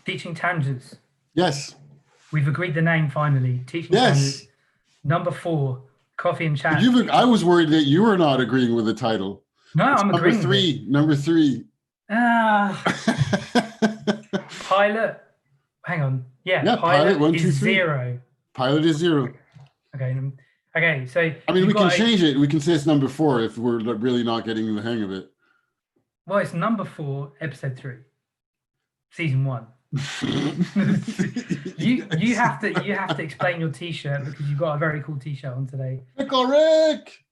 Teaching Tangents. Yes. We've agreed the name finally. Teaching Yes. Tangents. Number 4, Coffee and Chat. I was worried that you were not agreeing with the title. No, I'm agreeing with it. Number 3. Pilot. Hang on. Yeah, Pilot 1, 2, 3. 0. Pilot is 0. Okay, so... I mean, we can change it. We can say it's number 4 if we're really not getting the hang of it. Well, it's number 4, episode 3. Season 1. you have to explain your t-shirt because you've got a very cool t-shirt on today. Pickle Rick.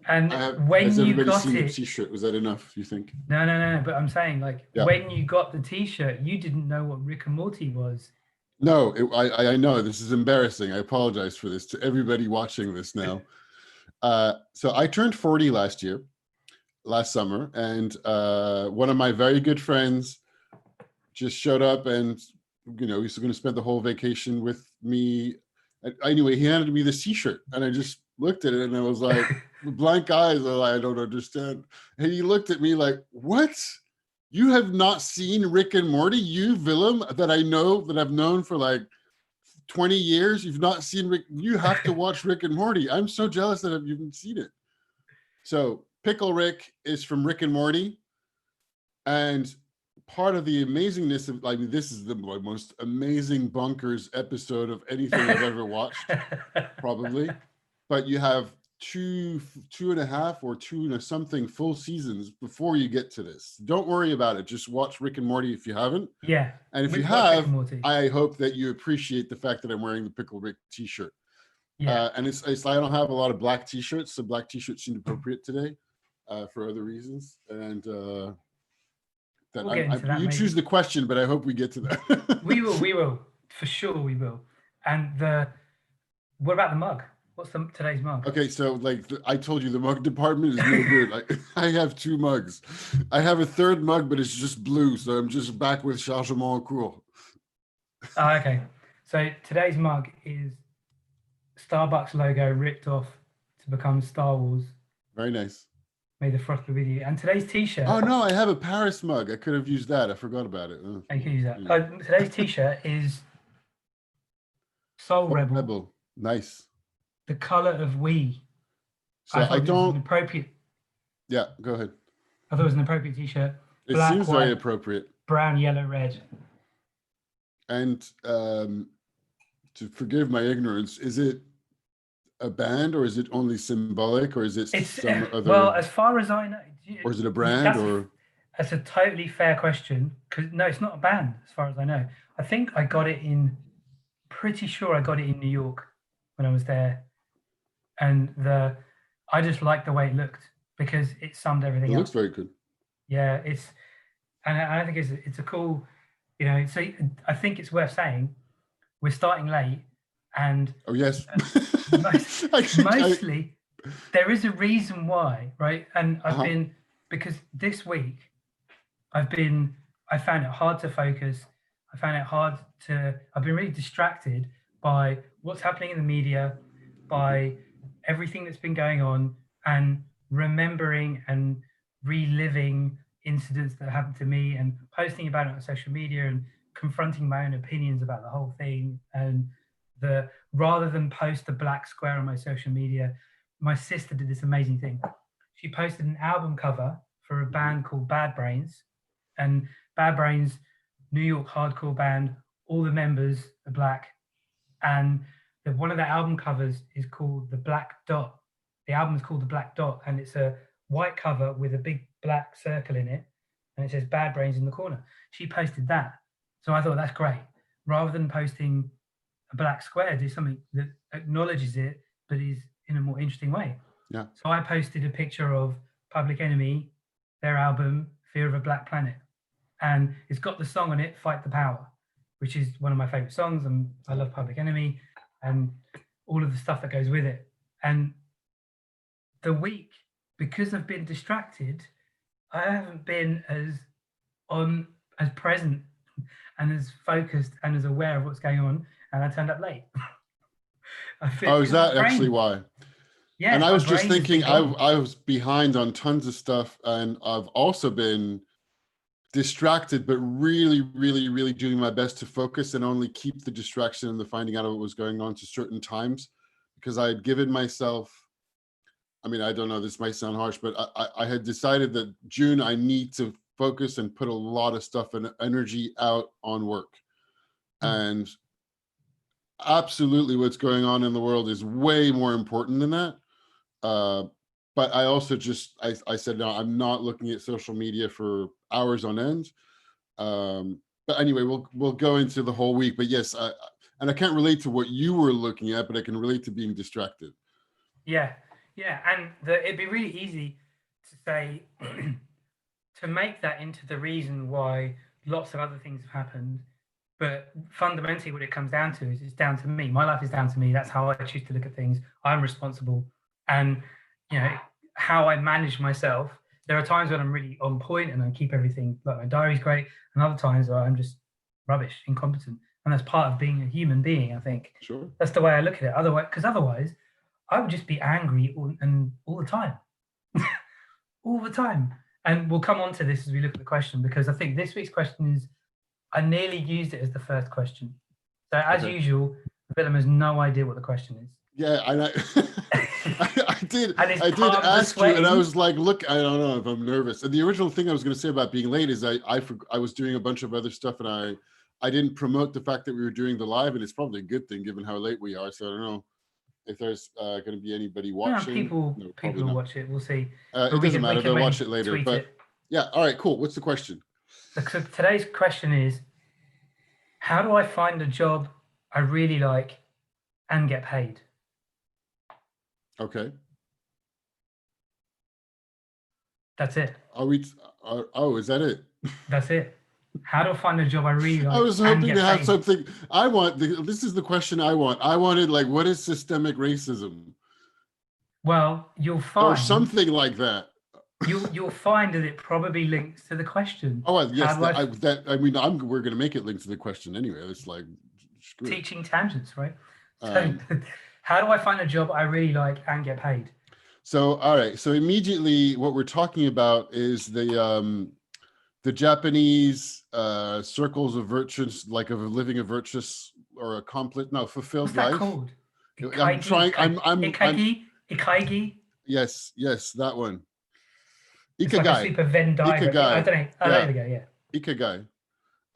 And when you got seen it, the t-shirt, was that enough? You think? No. But I'm saying, when you got the t-shirt, you didn't know what Rick and Morty was. No, I know this is embarrassing. I apologize for this to everybody watching this now. So I turned 40 last summer, and one of my very good friends just showed up, and he's going to spend the whole vacation with me. Anyway, he handed me this t-shirt, and I just looked at it, and I was like, with blank eyes, I don't understand. And he looked at me like, what? You have not seen Rick and Morty? You, Willem, that I've known for like 20 years, you've not seen Rick? You have to watch Rick and Morty. I'm so jealous that you haven't seen it. So Pickle Rick is from Rick and Morty, and part of the amazingness of, this is the most amazing bonkers episode of anything I've ever watched, probably. But you have two and a half or 2 and something full seasons before you get to this. Don't worry about it. Just watch Rick and Morty if you haven't. Yeah. And if you have, I hope that you appreciate the fact that I'm wearing the Pickle Rick t-shirt. Yeah. And it's I don't have a lot of black t-shirts, so black t-shirts seemed appropriate today for other reasons. And you choose the question, but I hope we get to that. We will. For sure we will. And what about the mug? What's today's mug? Okay, so I told you, the mug department is no good. I have 2 mugs. I have a 3rd mug, but it's just blue, so I'm just back with Chargement en cours. Okay, so today's mug is Starbucks logo ripped off to become Star Wars. Very nice. May the froth be with you. And today's t-shirt. Oh no, I have a Paris mug. I could have used that. I forgot about it. I can use that. Yeah. Today's t-shirt is Soul Rebel. Nice. The color of we. So I don't. Appropriate. Yeah, go ahead. I thought it was an appropriate t-shirt. It seems very appropriate. Brown, yellow, red. And to forgive my ignorance, is it a band or is it only symbolic, or is it some other? Well, as far as I know. Or is it a brand? That's a totally fair question. Because no, it's not a band, as far as I know. I think I got it pretty sure I got it in New York when I was there. And I just liked the way it looked because it summed everything up. It looks very good. Yeah, and I think it's a cool, so I think it's worth saying we're starting late, and oh yes, mostly there is a reason why, right? And I've been, because this week I found it hard to focus. I've been really distracted by what's happening in the media, by everything that's been going on, and remembering and reliving incidents that happened to me and posting about it on social media and confronting my own opinions about the whole thing. And rather than post a black square on my social media, my sister did this amazing thing. She posted an album cover for a band called Bad Brains, and Bad Brains, New York hardcore band, all the members are black. And one of the album covers is called The Black Dot. The album is called The Black Dot, and it's a white cover with a big black circle in it, and it says Bad Brains in the corner. She posted that. So I thought, that's great. Rather than posting a black square, do something that acknowledges it, but is in a more interesting way. Yeah. So I posted a picture of Public Enemy, their album, Fear of a Black Planet. And it's got the song on it, Fight the Power, which is one of my favorite songs. And I love Public Enemy and all of the stuff that goes with it. And the week, because I've been distracted, I haven't been as present and as focused and as aware of what's going on, and I turned up late. Is that actually why? Yeah. And I was just thinking, I was behind on tons of stuff, and I've also been distracted, but really, really, really doing my best to focus and only keep the distraction and the finding out of what was going on to certain times, because I had given myself, I mean, I don't know, this might sound harsh, but I had decided that June, I need to focus and put a lot of stuff and energy out on work. And absolutely what's going on in the world is way more important than that. But I also just, I said, no, I'm not looking at social media for hours on end. But anyway, we'll go into the whole week. But yes, and I can't relate to what you were looking at, but I can relate to being distracted. Yeah, yeah. And it'd be really easy to say, to make that into the reason why lots of other things have happened. But fundamentally, what it comes down to is it's down to me. My life is down to me. That's how I choose to look at things. I'm responsible. And, you know, how I manage myself. There are times when I'm really on point and I keep everything, like my diary's great, and other times where I'm just rubbish, incompetent. And that's part of being a human being, I think. Sure. That's the way I look at it. Otherwise, I would just be angry all the time. All the time. And we'll come on to this as we look at the question, because I think this week's question is, I nearly used it as the first question. So as usual, Willem has no idea what the question is. Yeah, I did ask you, sweating. and I was like, look, I don't know if I'm nervous. And the original thing I was going to say about being late is I was doing a bunch of other stuff, and I didn't promote the fact that we were doing the live, and it's probably a good thing given how late we are. So I don't know if there's going to be anybody watching. People will watch it. We'll see. It doesn't matter. They'll watch it later. But yeah, all right, cool. What's the question? So today's question is, how do I find a job I really like and get paid? Okay. That's it. Is that it? That's it. How do I find a job I really like? I was hoping to have something. This is the question I want. I wanted, like, what is systemic racism? Well, you'll find. Or something like that. You'll find that it probably links to the question. Oh, yes. We're going to make it link to the question anyway. It's like teaching tangents, right? So, how do I find a job I really like and get paid? So, all right. So immediately, what we're talking about is the Japanese circles of virtuous, like of living a virtuous or fulfilled life. What's that called? Ikigai. Yes, that one. Ikigai. It's like a super Venn diagram. Ikigai. I don't know. There we go. Yeah. Ikigai.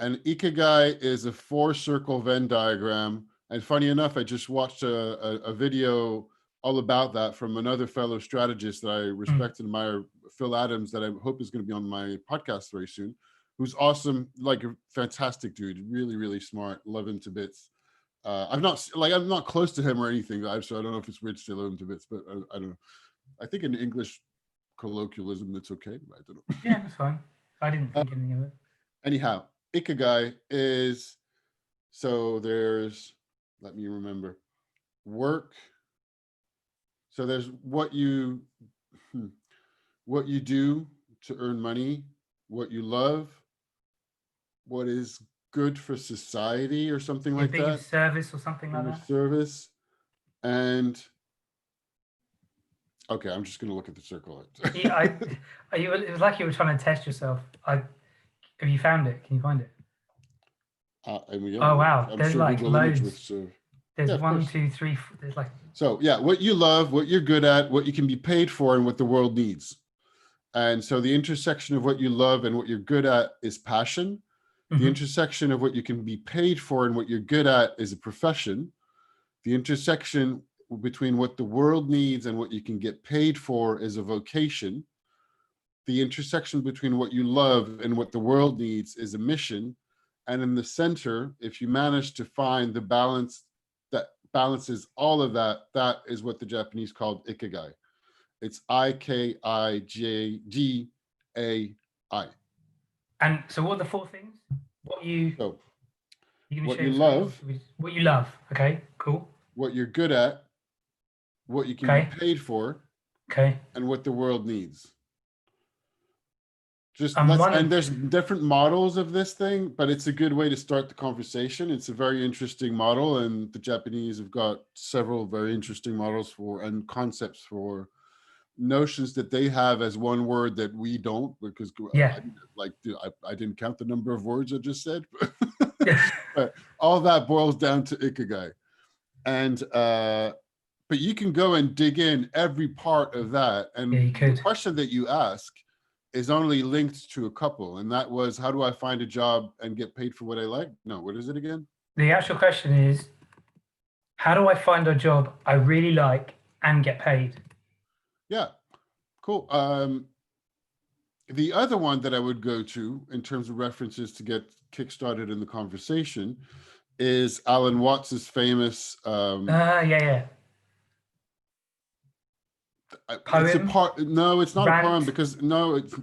And Ikigai is a 4-circle Venn diagram. And funny enough, I just watched a video all about that from another fellow strategist that I respect and admire, Phil Adams, that I hope is going to be on my podcast very soon, who's awesome, like a fantastic dude, really, really smart, love him to bits. I'm not close to him or anything, so I don't know if it's weird to say love him to bits, but I don't know. I think in English colloquialism, that's okay. I don't know. Yeah, that's fine. I didn't think anything of it. Anyhow, Ikigai is, so there's, let me remember, work. So there's what you do to earn money, what you love, what is good for society or something like that. Being service or something like that. Service. And okay, I'm just going to look at the circle. It was like you were trying to test yourself. Have you found it? Can you find it? Oh wow, there's sure like loads. There's 1, 2, 3. There's like. So yeah, what you love, what you're good at, what you can be paid for, and what the world needs. And so the intersection of what you love and what you're good at is passion. The intersection of what you can be paid for and what you're good at is a profession. The intersection between what the world needs and what you can get paid for is a vocation. The intersection between what you love and what the world needs is a mission. And in the center, if you manage to find the balance that balances all of that, that is what the Japanese called Ikigai. It's Ikigai. And so what are the 4 things? What you love. What you love. Okay, cool. What you're good at, what you can be paid for, and what the world needs. And there's different models of this thing, but it's a good way to start the conversation. It's a very interesting model, and the Japanese have got several very interesting models and concepts for notions that they have as one word that we don't, because Yeah. I didn't count the number of words I just said. Yeah. But all that boils down to Ikigai. And but you can go and dig in every part of that. And Yeah, you the could. question that you ask is only linked to a couple. And that was, how do I find a job and get paid for what I like? No, what is it again? The actual question is, how do I find a job I really like and get paid? Yeah, cool. The other one that I would go to in terms of references to get kickstarted in the conversation is Alan Watts's famous Yeah. it's a Poem, part. No, it's not a poem, rant. because no, it's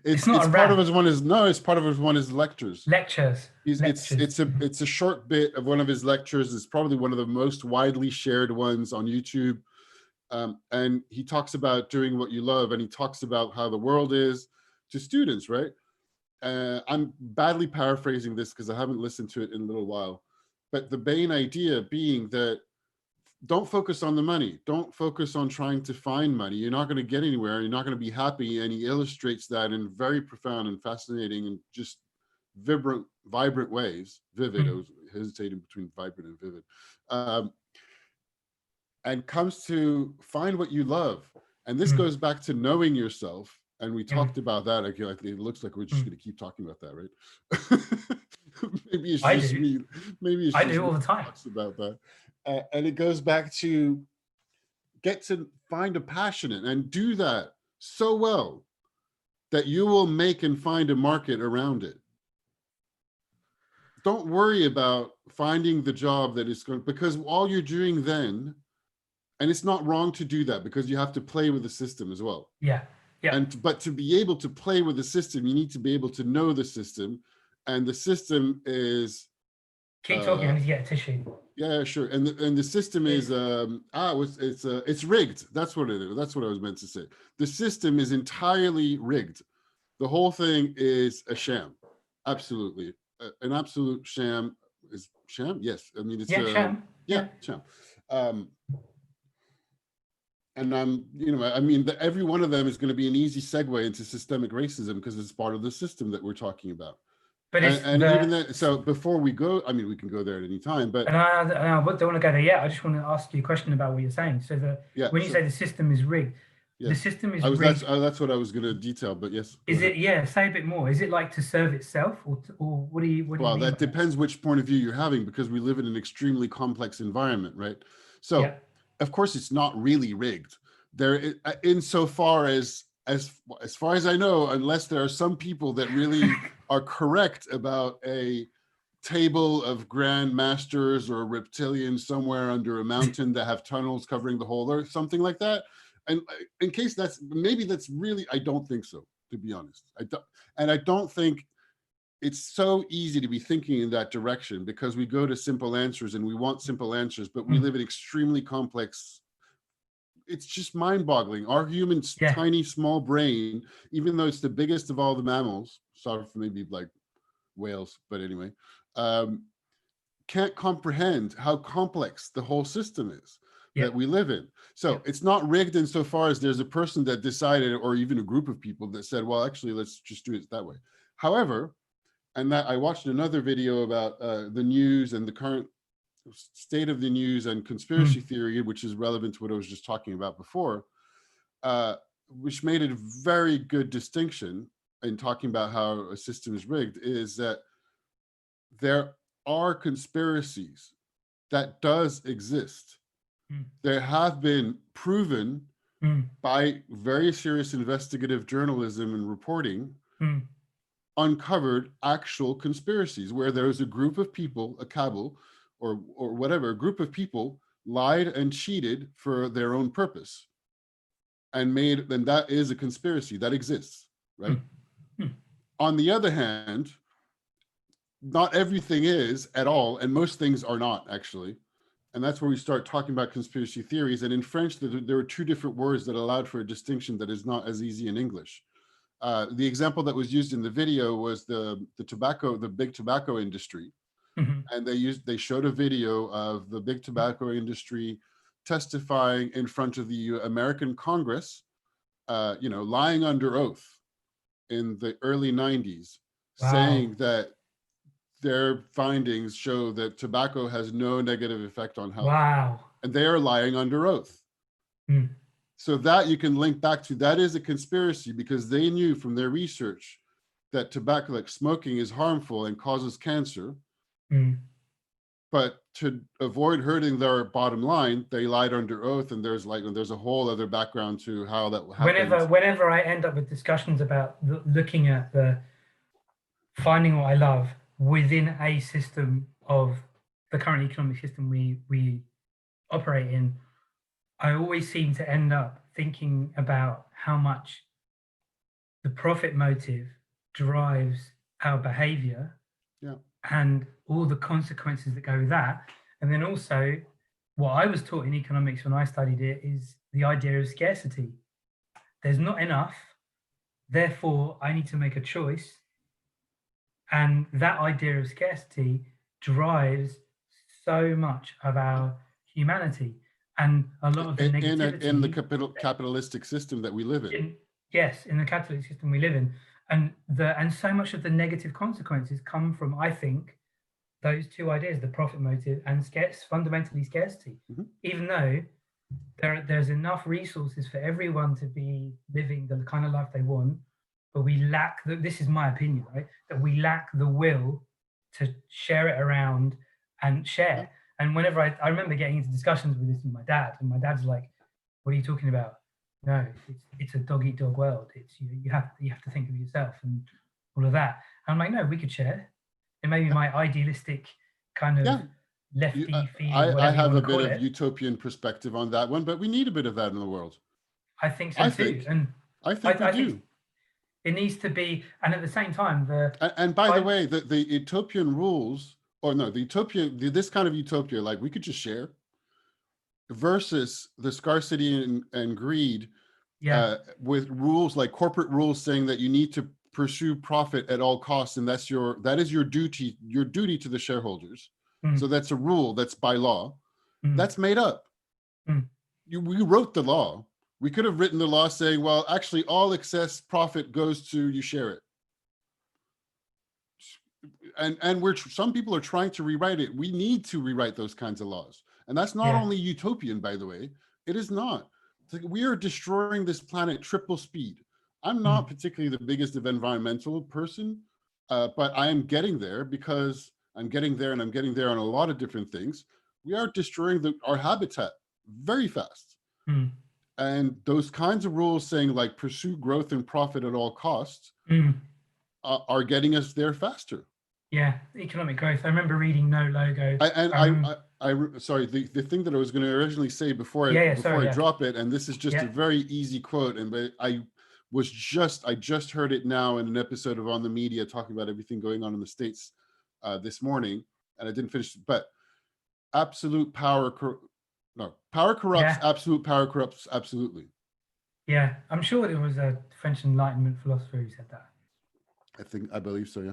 It's not it's a part of rant. his one is no, it's part of his one is lectures. Lectures. Lectures. It's a short bit of one of his lectures. It's probably one of the most widely shared ones on YouTube. And he talks about doing what you love, and he talks about how the world is to students, right? I'm badly paraphrasing this because I haven't listened to it in a little while, but the main idea being that don't focus on the money. Don't focus on trying to find money. You're not going to get anywhere. You're not going to be happy. And he illustrates that in very profound and fascinating and just vibrant ways. Vivid. I was hesitating between vibrant and vivid. And comes to find what you love. And this goes back to knowing yourself. And we talked about that. It looks like we're just going to keep talking about that, right? Maybe it's just me. Maybe it's I just do all the time. talks about that. And it goes back to get to find a passionate and do that so well that you will make and find a market around it. Don't worry about finding the job that is going, because all you're doing then, and it's not wrong to do that because you have to play with the system as well. Yeah. But to be able to play with the system, you need to be able to know the system, and the system is. Keep talking. I need to get a tissue. Yeah, sure. And the system is it's rigged. That's what it is. That's what I was meant to say. The system is entirely rigged. The whole thing is a sham. Absolutely, an absolute sham. Is sham? Yes. I mean, it's sham. Sham. And I mean, every one of them is going to be an easy segue into systemic racism because it's part of the system that we're talking about. But even then, so before we go, I mean, we can go there at any time, but I don't want to go there yet. I just want to ask you a question about what you're saying. So when you say the system is rigged, the system is rigged. That's what I was going to detail, but yes. Is it? Yeah, say a bit more. Is it like to serve itself, or what do you? Well, that depends which point of view you're having, because we live in an extremely complex environment, right? So, of course, it's not really rigged. There, insofar as far as I know, unless there are some people that really are correct about a table of grand masters or reptilians somewhere under a mountain that have tunnels covering the whole earth, something like that. And in case that's really, I don't think so, to be honest. I don't think it's so easy to be thinking in that direction, because we go to simple answers and we want simple answers, but we live in extremely complex. It's just mind-boggling. Our human tiny small brain, even though it's the biggest of all the mammals, sorry for maybe like whales, but anyway, can't comprehend how complex the whole system is that we live in. So it's not rigged insofar as there's a person that decided, or even a group of people that said, well, actually, let's just do it that way. However, and that I watched another video about the news and the current state of the news and conspiracy theory, which is relevant to what I was just talking about before, which made a very good distinction in talking about how a system is rigged, is that there are conspiracies that does exist. There have been proven by very serious investigative journalism and reporting, uncovered actual conspiracies where there's a group of people, a cabal, or whatever, a group of people lied and cheated for their own purpose, and then that is a conspiracy that exists, right? On the other hand, not everything is at all, and most things are not actually. And that's where we start talking about conspiracy theories. And in French, there are two different words that allowed for a distinction that is not as easy in English. The example that was used in the video was the big tobacco industry. And they showed a video of the big tobacco industry testifying in front of the American Congress lying under oath in the early 90s, Wow. saying that their findings show that tobacco has no negative effect on health. Wow. And they are lying under oath. Mm. So that you can link back to, that is a conspiracy, because they knew from their research that tobacco, like smoking, is harmful and causes cancer. Mm. But to avoid hurting their bottom line, they lied under oath, and there's a whole other background to how that happened. Whenever I end up with discussions about looking at finding what I love within a system of the current economic system we operate in, I always seem to end up thinking about how much the profit motive drives our behavior. Yeah. And all the consequences that go with that. And then also, what I was taught in economics when I studied it is the idea of scarcity. There's not enough, therefore I need to make a choice. And that idea of scarcity drives so much of our humanity, and a lot of the negativity in the capitalistic system that we live in. Yes, in the capitalist system we live in. And so much of the negative consequences come from, I think, those two ideas: the profit motive and fundamentally scarcity. Mm-hmm. Even though there's enough resources for everyone to be living the kind of life they want, but we lack this is my opinion, right? That we lack the will to share it around and share. Yeah. And whenever I remember getting into discussions with this with my dad, and my dad's like, "What are you talking about? No, it's a dog eat dog world. It's you have to think of yourself and all of that." And I'm like, "No, we could share." It may be my idealistic kind of lefty feeling. I have a bit of utopian perspective on that one, but we need a bit of that in the world. I think so too. And I think we do. It needs to be, and at the same time, and by the way, the utopian rules, or no, this kind of utopia, like we could just share, versus the scarcity and greed, with rules like corporate rules saying that you need to pursue profit at all costs, and that is your duty to the shareholders. So that's a rule that's by law. That's made up. We wrote the law. We could have written the law saying, well, actually all excess profit goes to, you share it. And some people are trying to rewrite it. We need to rewrite those kinds of laws. And that's not only utopian, by the way. It is not. It's like we are destroying this planet triple speed. I'm not particularly the biggest of environmental person, but I am getting there, because I'm getting there, and I'm getting there on a lot of different things. We are destroying our habitat very fast. And those kinds of rules saying like pursue growth and profit at all costs are getting us there faster. Yeah, economic growth. I remember reading No Logo. Sorry, the thing that I was going to originally say before I drop it, and this is just a very easy quote, but I just heard it now in an episode of On the Media talking about everything going on in the States this morning, and I didn't finish, but absolute power corrupts, absolute power corrupts absolutely. Yeah, I'm sure there was a French Enlightenment philosopher who said that. I believe so, yeah.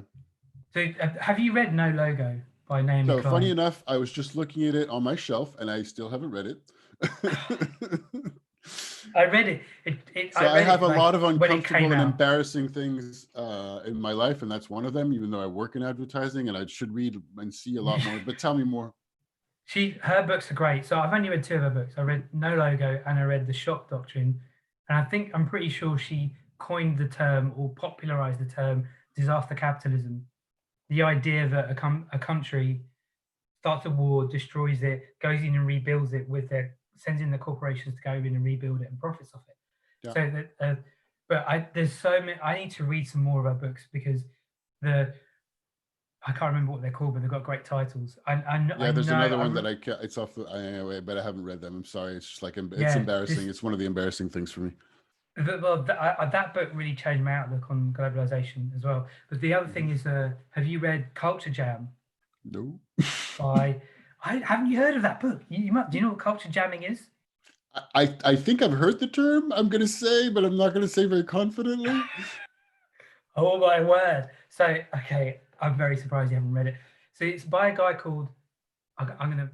So have you read No Logo by Naomi Klein? So funny enough, I was just looking at it on my shelf, and I still haven't read it. I read it. I have a lot of uncomfortable and embarrassing things in my life, and that's one of them, even though I work in advertising, and I should read and see a lot more. But tell me more. Her books are great. So I've only read two of her books. I read No Logo and I read The Shock Doctrine. And I'm pretty sure she coined the term, or popularized the term, disaster capitalism. The idea that a country starts a war, destroys it, goes in and rebuilds it sends in the corporations to go in and rebuild it and profits off it. Yeah. So that, but there's so many. I need to read some more of her books, because I can't remember what they're called, but they've got great titles. There's another one that it's off, but I haven't read them. I'm sorry. It's just like, it's embarrassing. It's one of the embarrassing things for me. Well, that book really changed my outlook on globalization as well. But the other thing is, have you read Culture Jam? No. Haven't you heard of that book? Do you know what culture jamming is? I think I've heard the term, I'm going to say, but I'm not going to say very confidently. Oh my word. So, okay, I'm very surprised you haven't read it. So it's by a guy called, I'm going to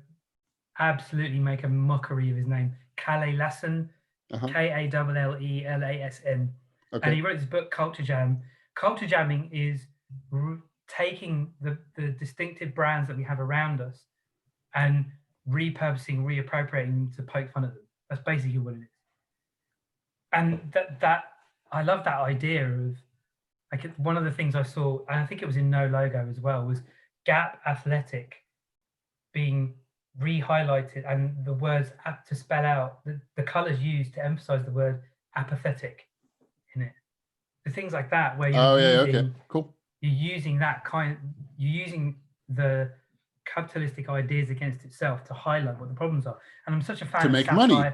absolutely make a mockery of his name, Kalle Lasson. Kallelasm. Okay. And he wrote this book, Culture Jam. Culture jamming is taking the distinctive brands that we have around us and repurposing, reappropriating them to poke fun at them. That's basically what it is. And that I love that idea of, like, one of the things I saw, and I think it was in No Logo as well, was Gap Athletic being re-highlighted, and the words to spell out the colors used to emphasize the word apathetic in it. The things like that, where you're cool. You're using you're using the capitalistic ideas against itself to highlight what the problems are. And I'm such a fan To of make satire, money.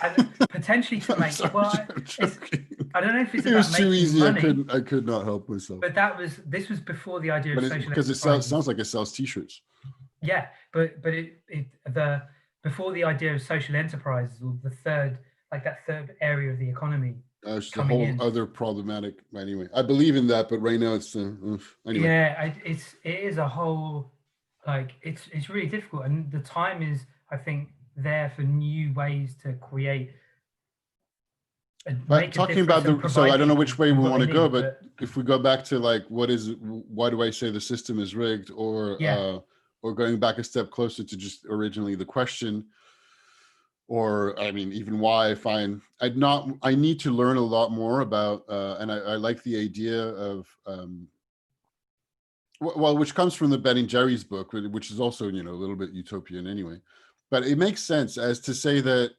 and potentially to make. Sorry, I don't know if it's it about was too making easy. money. I could not help myself. But this was before the idea of social because it sounds like it sells T-shirts. Yeah, but before the idea of social enterprises, or that third area of the economy. It's a whole other problematic. Anyway, I believe in that, but right now it's anyway. Yeah, it is a whole, like, it's really difficult, and the time is, I think, there for new ways to create. But talking about so I don't know which way we want to go, but if we go back to, like, why do I say the system is rigged, or going back a step closer to just originally the question, or I mean, even why I need to learn a lot more about, and I like the idea of, which comes from the Ben and Jerry's book, which is also, a little bit utopian anyway, but it makes sense as to say that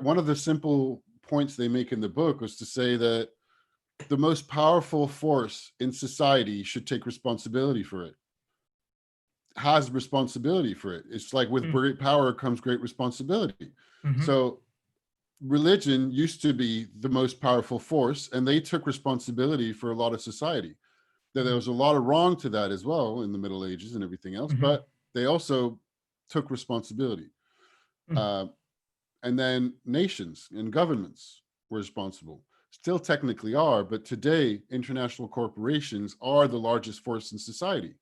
one of the simple points they make in the book was to say that the most powerful force in society should take responsibility for it. Has responsibility for it. It's like with great power comes great responsibility. So religion used to be the most powerful force, and they took responsibility for a lot of society. There was a lot of wrong to that as well in the Middle Ages and everything else, but they also took responsibility. And then nations and governments were responsible. Still technically are, but today international corporations are the largest force in society.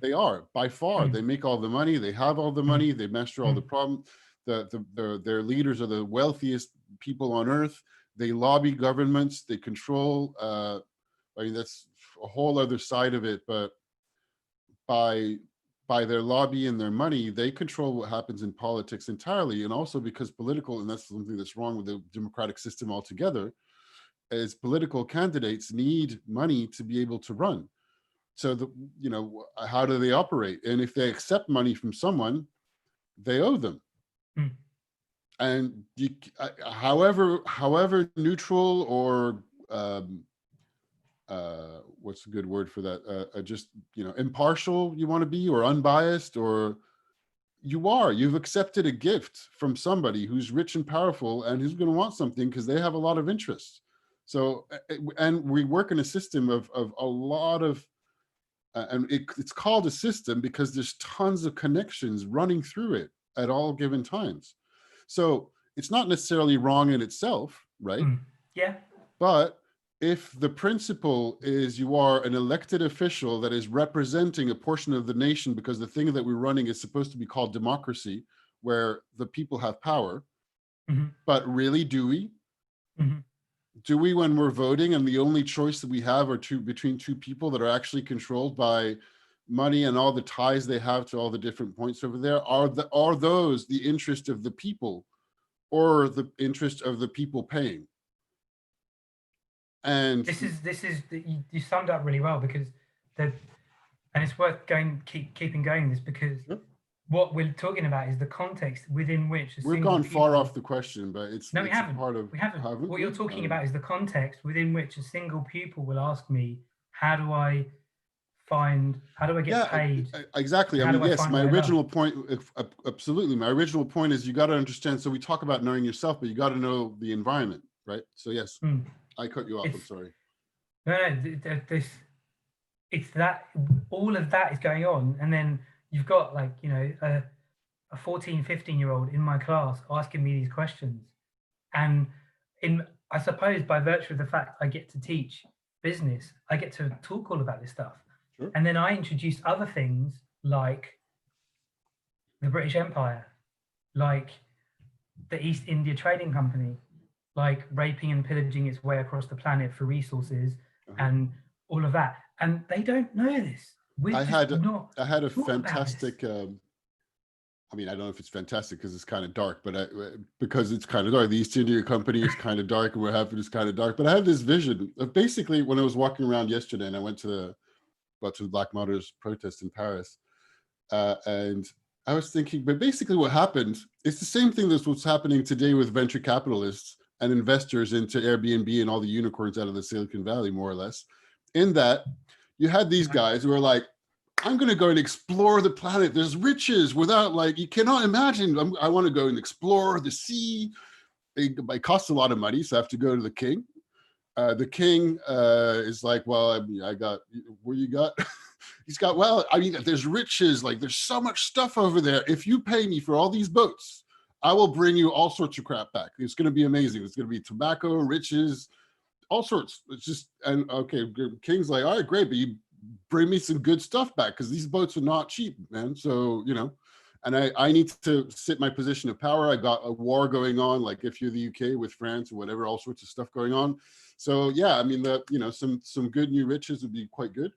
They are, by far. They make all the money. They have all the money. They master all the problems. Their leaders are the wealthiest people on earth. They lobby governments. They control. I mean, that's a whole other side of it. But by their lobby and their money, they control what happens in politics entirely. And also because and that's something that's wrong with the democratic system altogether, is political candidates need money to be able to run. So how do they operate? And if they accept money from someone, they owe them. And however neutral or what's a good word for that? Just impartial you want to be, or unbiased, or you've accepted a gift from somebody who's rich and powerful and who's going to want something because they have a lot of interest. So, and we work in a system of a lot of. And it's called a system because there's tons of connections running through it at all given times. So it's not necessarily wrong in itself, right? Yeah. But if the principle is you are an elected official that is representing a portion of the nation, because the thing that we're running is supposed to be called democracy, where the people have power, but really, do we? Do we, when we're voting and the only choice that we have are between two people that are actually controlled by money and all the ties they have to all the different points over there? Are those the interest of the people or the interest of the people paying? And this is you summed up really well, because and it's worth keeping going this, because what we're talking about is the context within which we've gone far off the question, but we haven't. What you're talking about is the context within which a single pupil will ask me, how do I get paid? Exactly. I mean, yes, my original point, absolutely. My original point is you got to understand. So we talk about knowing yourself, but you got to know the environment, right? So yes, I cut you off. I'm sorry. No, it's that all of that is going on, and then you've got, like, a 14, 15-year-old in my class asking me these questions. And I suppose by virtue of the fact I get to teach business, I get to talk all about this stuff. Sure. And then I introduce other things like the British Empire, like the East India Trading Company, like raping and pillaging its way across the planet for resources and all of that. And they don't know this. We're I just had not I had a taught about fantastic. this. I mean, I don't know if it's fantastic because it's kind of dark, but because it's kind of dark. The East India Company is kind of dark, and what happened is kind of dark. But I had this vision of basically when I was walking around yesterday, and I went to the Black Martyrs protest in Paris, and I was thinking, but basically what happened is the same thing that's what's happening today with venture capitalists and investors into Airbnb and all the unicorns out of the Silicon Valley, more or less. In that, you had these guys who were like, I'm going to go and explore the planet. There's riches without, like, you cannot imagine. I want to go and explore the sea. It costs a lot of money, so I have to go to the king. The king is like, well, I got, what you got? He's got, well, I mean, there's riches, like there's so much stuff over there. If you pay me for all these boats, I will bring you all sorts of crap back. It's going to be amazing. It's going to be tobacco, riches, all sorts. It's just, and okay, King's like, all right, great, but you bring me some good stuff back because these boats are not cheap, man. So, you know, and I need to sit my position of power. I got a war going on, like if you're the UK with France or whatever, all sorts of stuff going on. So yeah, I mean, you know, some good new riches would be quite good.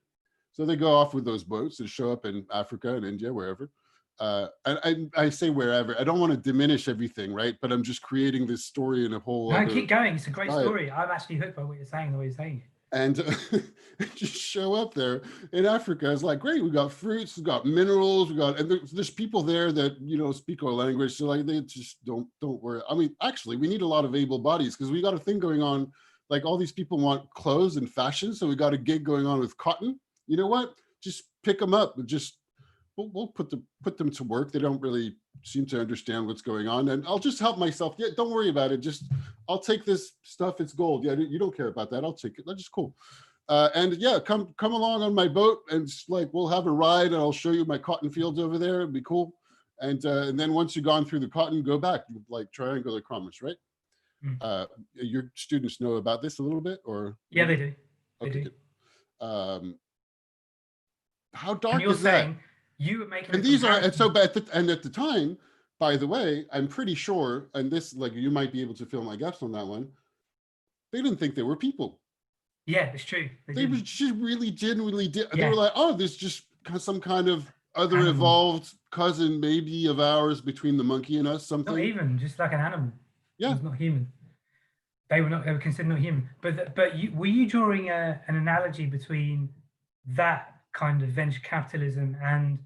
So they go off with those boats and show up in Africa and India, wherever. And I say wherever. I don't want to diminish everything, right? But I'm just creating this story in a whole. No, keep going. It's a great diet. story. I'm actually hooked by what you're saying, the way you're saying it. And just show up there in Africa. It's like, great, we got fruits, we got minerals, and there's people there that, you know, speak our language. So like, they just don't worry. I mean, actually, we need a lot of able bodies because we got a thing going on. Like all these people want clothes and fashion. So we got a gig going on with cotton. You know what? Just pick them up and just, we'll put them to work. They don't really seem to understand what's going on. And I'll just help myself. Yeah, don't worry about it. Just, I'll take this stuff. It's gold. Yeah, you don't care about that. I'll take it. That's just cool. And yeah, come along on my boat and like, we'll have a ride and I'll show you my cotton fields over there. It'd be cool. And then once you've gone through the cotton, go back, like triangular commerce, right? Your students know about this a little bit, or? Yeah, they do. Okay, good. How dark and you're is saying that? You were making, and these are, and so, but at the time, by the way, I'm pretty sure, and this, like, you might be able to fill my gaps on that one. They didn't think they were people. Yeah, it's true. They were just really genuinely did. Yeah. They were like, oh, there's just some kind of other animal, evolved cousin maybe of ours between the monkey and us, something. Not even, just like an animal. Yeah. It was not human. They were considered not human. But were you drawing an analogy between that kind of venture capitalism and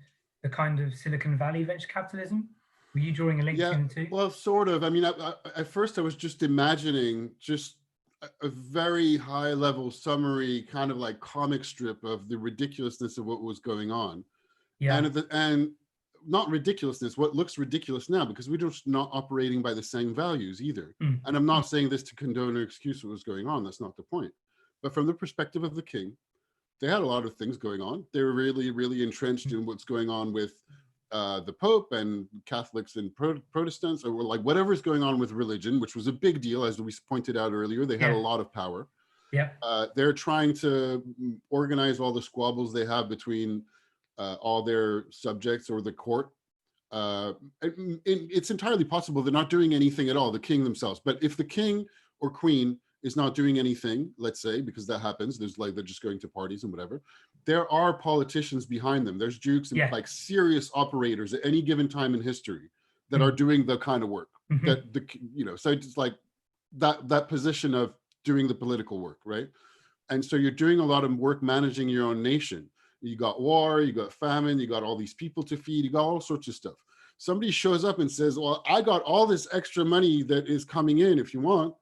the kind of Silicon Valley venture capitalism? Were you drawing a link between the two? Well, sort of. I mean, at first I was just imagining just a very high level summary, kind of like comic strip of the ridiculousness of what was going on. Yeah. And not ridiculousness, what looks ridiculous now, because we're just not operating by the same values either. And I'm not saying this to condone or excuse what was going on. That's not the point. But from the perspective of the king, they had a lot of things going on. They were really, really entrenched in what's going on with the Pope and Catholics and Protestants, or like whatever's going on with religion, which was a big deal, as we pointed out earlier. They had a lot of power. Yeah. They're trying to organize all the squabbles they have between all their subjects or the court. It's entirely possible they're not doing anything at all, the king themselves. But if the king or queen is not doing anything, let's say, because that happens, there's like, they're just going to parties and whatever, there are politicians behind them. There's dukes and like serious operators at any given time in history that are doing the kind of work that so it's like that position of doing the political work, right? And so you're doing a lot of work managing your own nation. You got war, you got famine, you got all these people to feed, you got all sorts of stuff. Somebody shows up and says, well, I got all this extra money that is coming in if you want.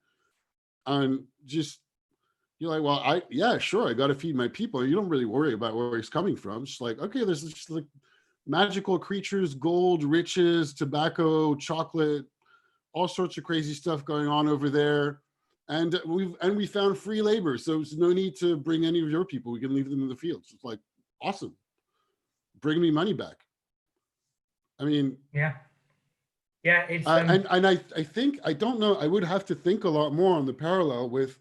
And just, you're like, well, yeah, sure, I got to feed my people. You don't really worry about where it's coming from. It's like, okay, there's just like magical creatures, gold, riches, tobacco, chocolate, all sorts of crazy stuff going on over there. And we found free labor. So there's no need to bring any of your people. We can leave them in the fields. It's like, awesome. Bring me money back. I mean, yeah. It's and I think, I don't know, I would have to think a lot more on the parallel with,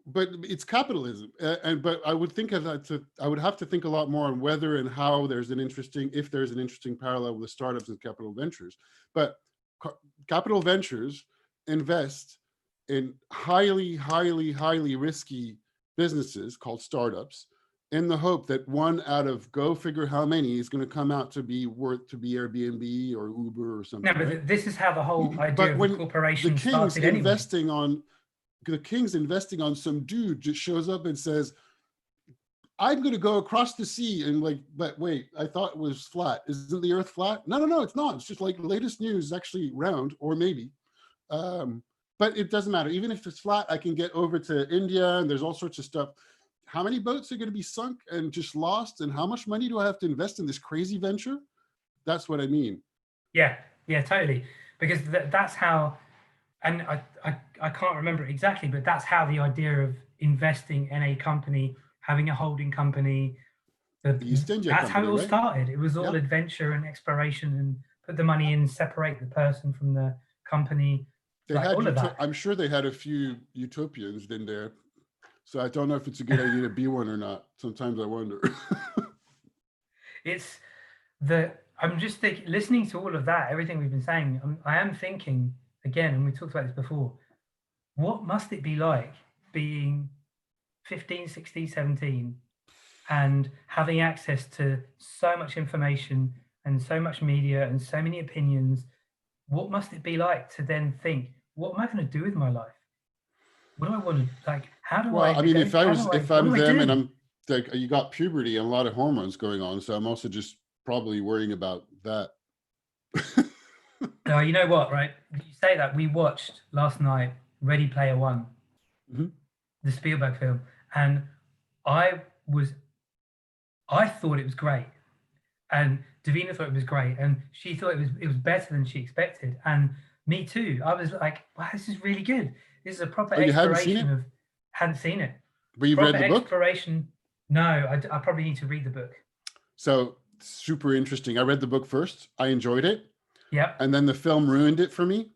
but it's capitalism. But I would think I would have to think a lot more on whether and how if there's an interesting parallel with startups and capital ventures. But capital ventures invest in highly, highly, highly risky businesses called startups in the hope that one out of go figure how many is going to come out to be Airbnb or Uber or something. No, but right? This is how the whole idea But of when the corporation the king's started anyway. investing on some dude just shows up and says, I'm going to go across the sea, and like, but wait, I thought it was flat. Isn't the earth flat? No, it's not. It's just like the latest news is actually round, or maybe. But it doesn't matter. Even if it's flat, I can get over to India, and there's all sorts of stuff. How many boats are going to be sunk and just lost? And how much money do I have to invest in this crazy venture? That's what I mean. Yeah, totally. Because that's how, and I can't remember it exactly, but that's how the idea of investing in a company, having a holding company, The East India that's Company, how it all right? started. It was all adventure and exploration, and put the money in, separate the person from the company. They like had all of that. I'm sure they had a few utopians in there. So I don't know if it's a good idea to be one or not. Sometimes I wonder. I'm just thinking, listening to all of that, everything we've been saying, I am thinking again, and we talked about this before, what must it be like being 15, 16, 17 and having access to so much information and so much media and so many opinions? What must it be like to then think, what am I going to do with my life? What do I want to, like, how do I? Well, I mean, if I'm them and I'm like, you got puberty and a lot of hormones going on, so I'm also just probably worrying about that. No, you know what, right? You say that. We watched last night Ready Player One, the Spielberg film, and I thought it was great, and Davina thought it was great, and she thought it was better than she expected, and me too. I was like, wow, this is really good. This is a proper exploration of. Hadn't seen it. But you've read the book? Exploration. No, I probably need to read the book. So super interesting. I read the book first. I enjoyed it. Yeah. And then the film ruined it for me.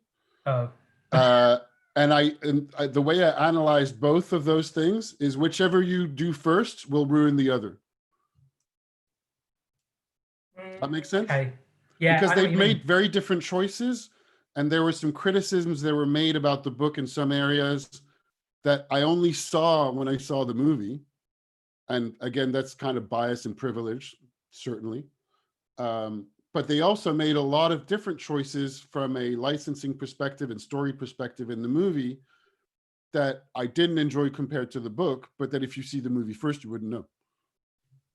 Oh. And the way I analyzed both of those things is whichever you do first will ruin the other. That makes sense? Okay. Yeah. Because they've made very different choices, and there were some criticisms that were made about the book in some areas that I only saw when I saw the movie. And again, that's kind of bias and privilege, certainly. But they also made a lot of different choices from a licensing perspective and story perspective in the movie that I didn't enjoy compared to the book, but that if you see the movie first, you wouldn't know.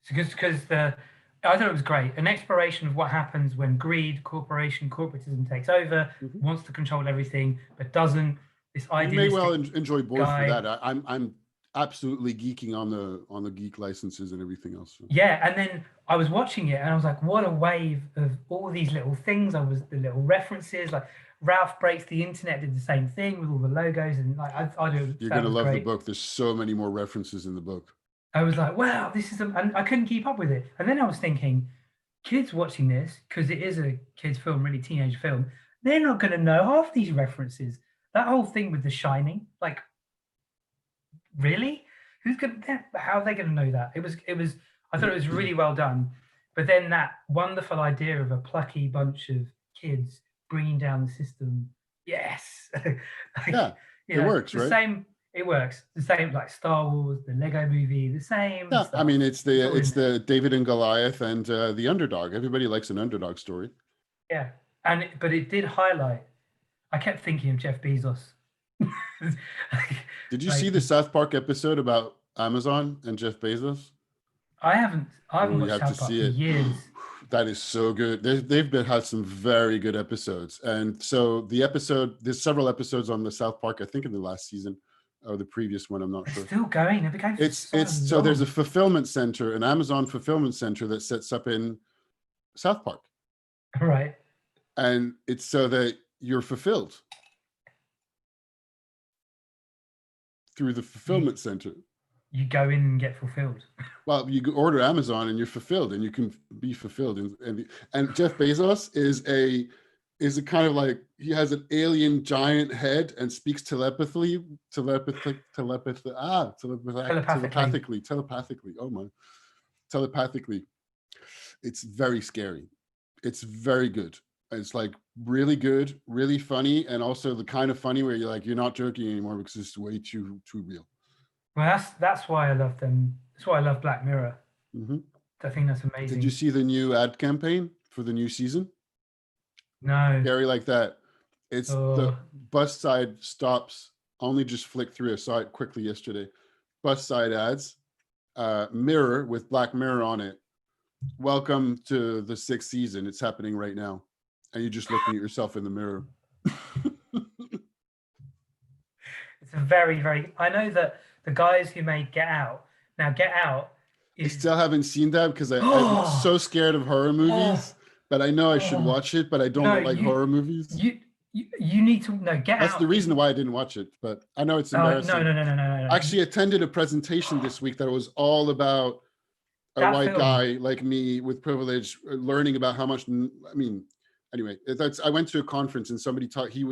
Because I thought it was great. An exploration of what happens when greed, corporatism takes over, wants to control everything, but doesn't. This idea. You may well enjoy both for that. I'm absolutely geeking on the geek licenses and everything else. Yeah, and then I was watching it and I was like, what a wave of all these little things. The little references, like Ralph Breaks the Internet did the same thing with all the logos, and like I do. You're gonna love the book. There's so many more references in the book. I was like, wow, this is, and I couldn't keep up with it. And then I was thinking, kids watching this, because it is a kids film, really teenage film, they're not going to know half these references. That whole thing with The Shining, like, really? How are they going to know that? It was, I thought it was really well done. But then that wonderful idea of a plucky bunch of kids bringing down the system. Yes. Yeah, it works, right? It works. The same like Star Wars, the Lego movie, the same. Yeah, stuff. I mean, it's the David and Goliath and the underdog. Everybody likes an underdog story. Yeah, but it did highlight. I kept thinking of Jeff Bezos. Did you see the South Park episode about Amazon and Jeff Bezos? I haven't watched South Park for years. That is so good. They've had some very good episodes, and so there's several episodes on the South Park. I think in the last season. Or the previous one, I'm not sure. Still going. So there's a fulfillment center, an Amazon fulfillment center that sets up in South Park. Right. And it's so that you're fulfilled through the fulfillment center. You go in and get fulfilled. Well, you order Amazon and you're fulfilled, and you can be fulfilled. And Jeff Bezos is a kind of like, he has an alien giant head and speaks telepathically. Oh my, telepathically. It's very scary. It's very good. It's like really good, really funny, and also the kind of funny where you're like, you're not joking anymore because it's way too real. Well, that's why I love them. That's why I love Black Mirror. Mm-hmm. I think that's amazing. Did you see the new ad campaign for the new season? No. Scary like that. It's the bus side stops. Only just flicked through a site quickly yesterday. Bus side ads, mirror with Black Mirror on it. Welcome to the 6th season. It's happening right now. And you're just looking at yourself in the mirror. It's a very, very, I know that the guys who made Get Out, now Get Out I still haven't seen that because I'm so scared of horror movies, but I know I should watch it, but I don't like horror movies. You need to know. Get Out. That's the reason why I didn't watch it, but I know it's embarrassing. No. I actually attended a presentation this week that was all about a white guy like me with privilege learning about how much, I mean, anyway, I went to a conference and somebody taught, he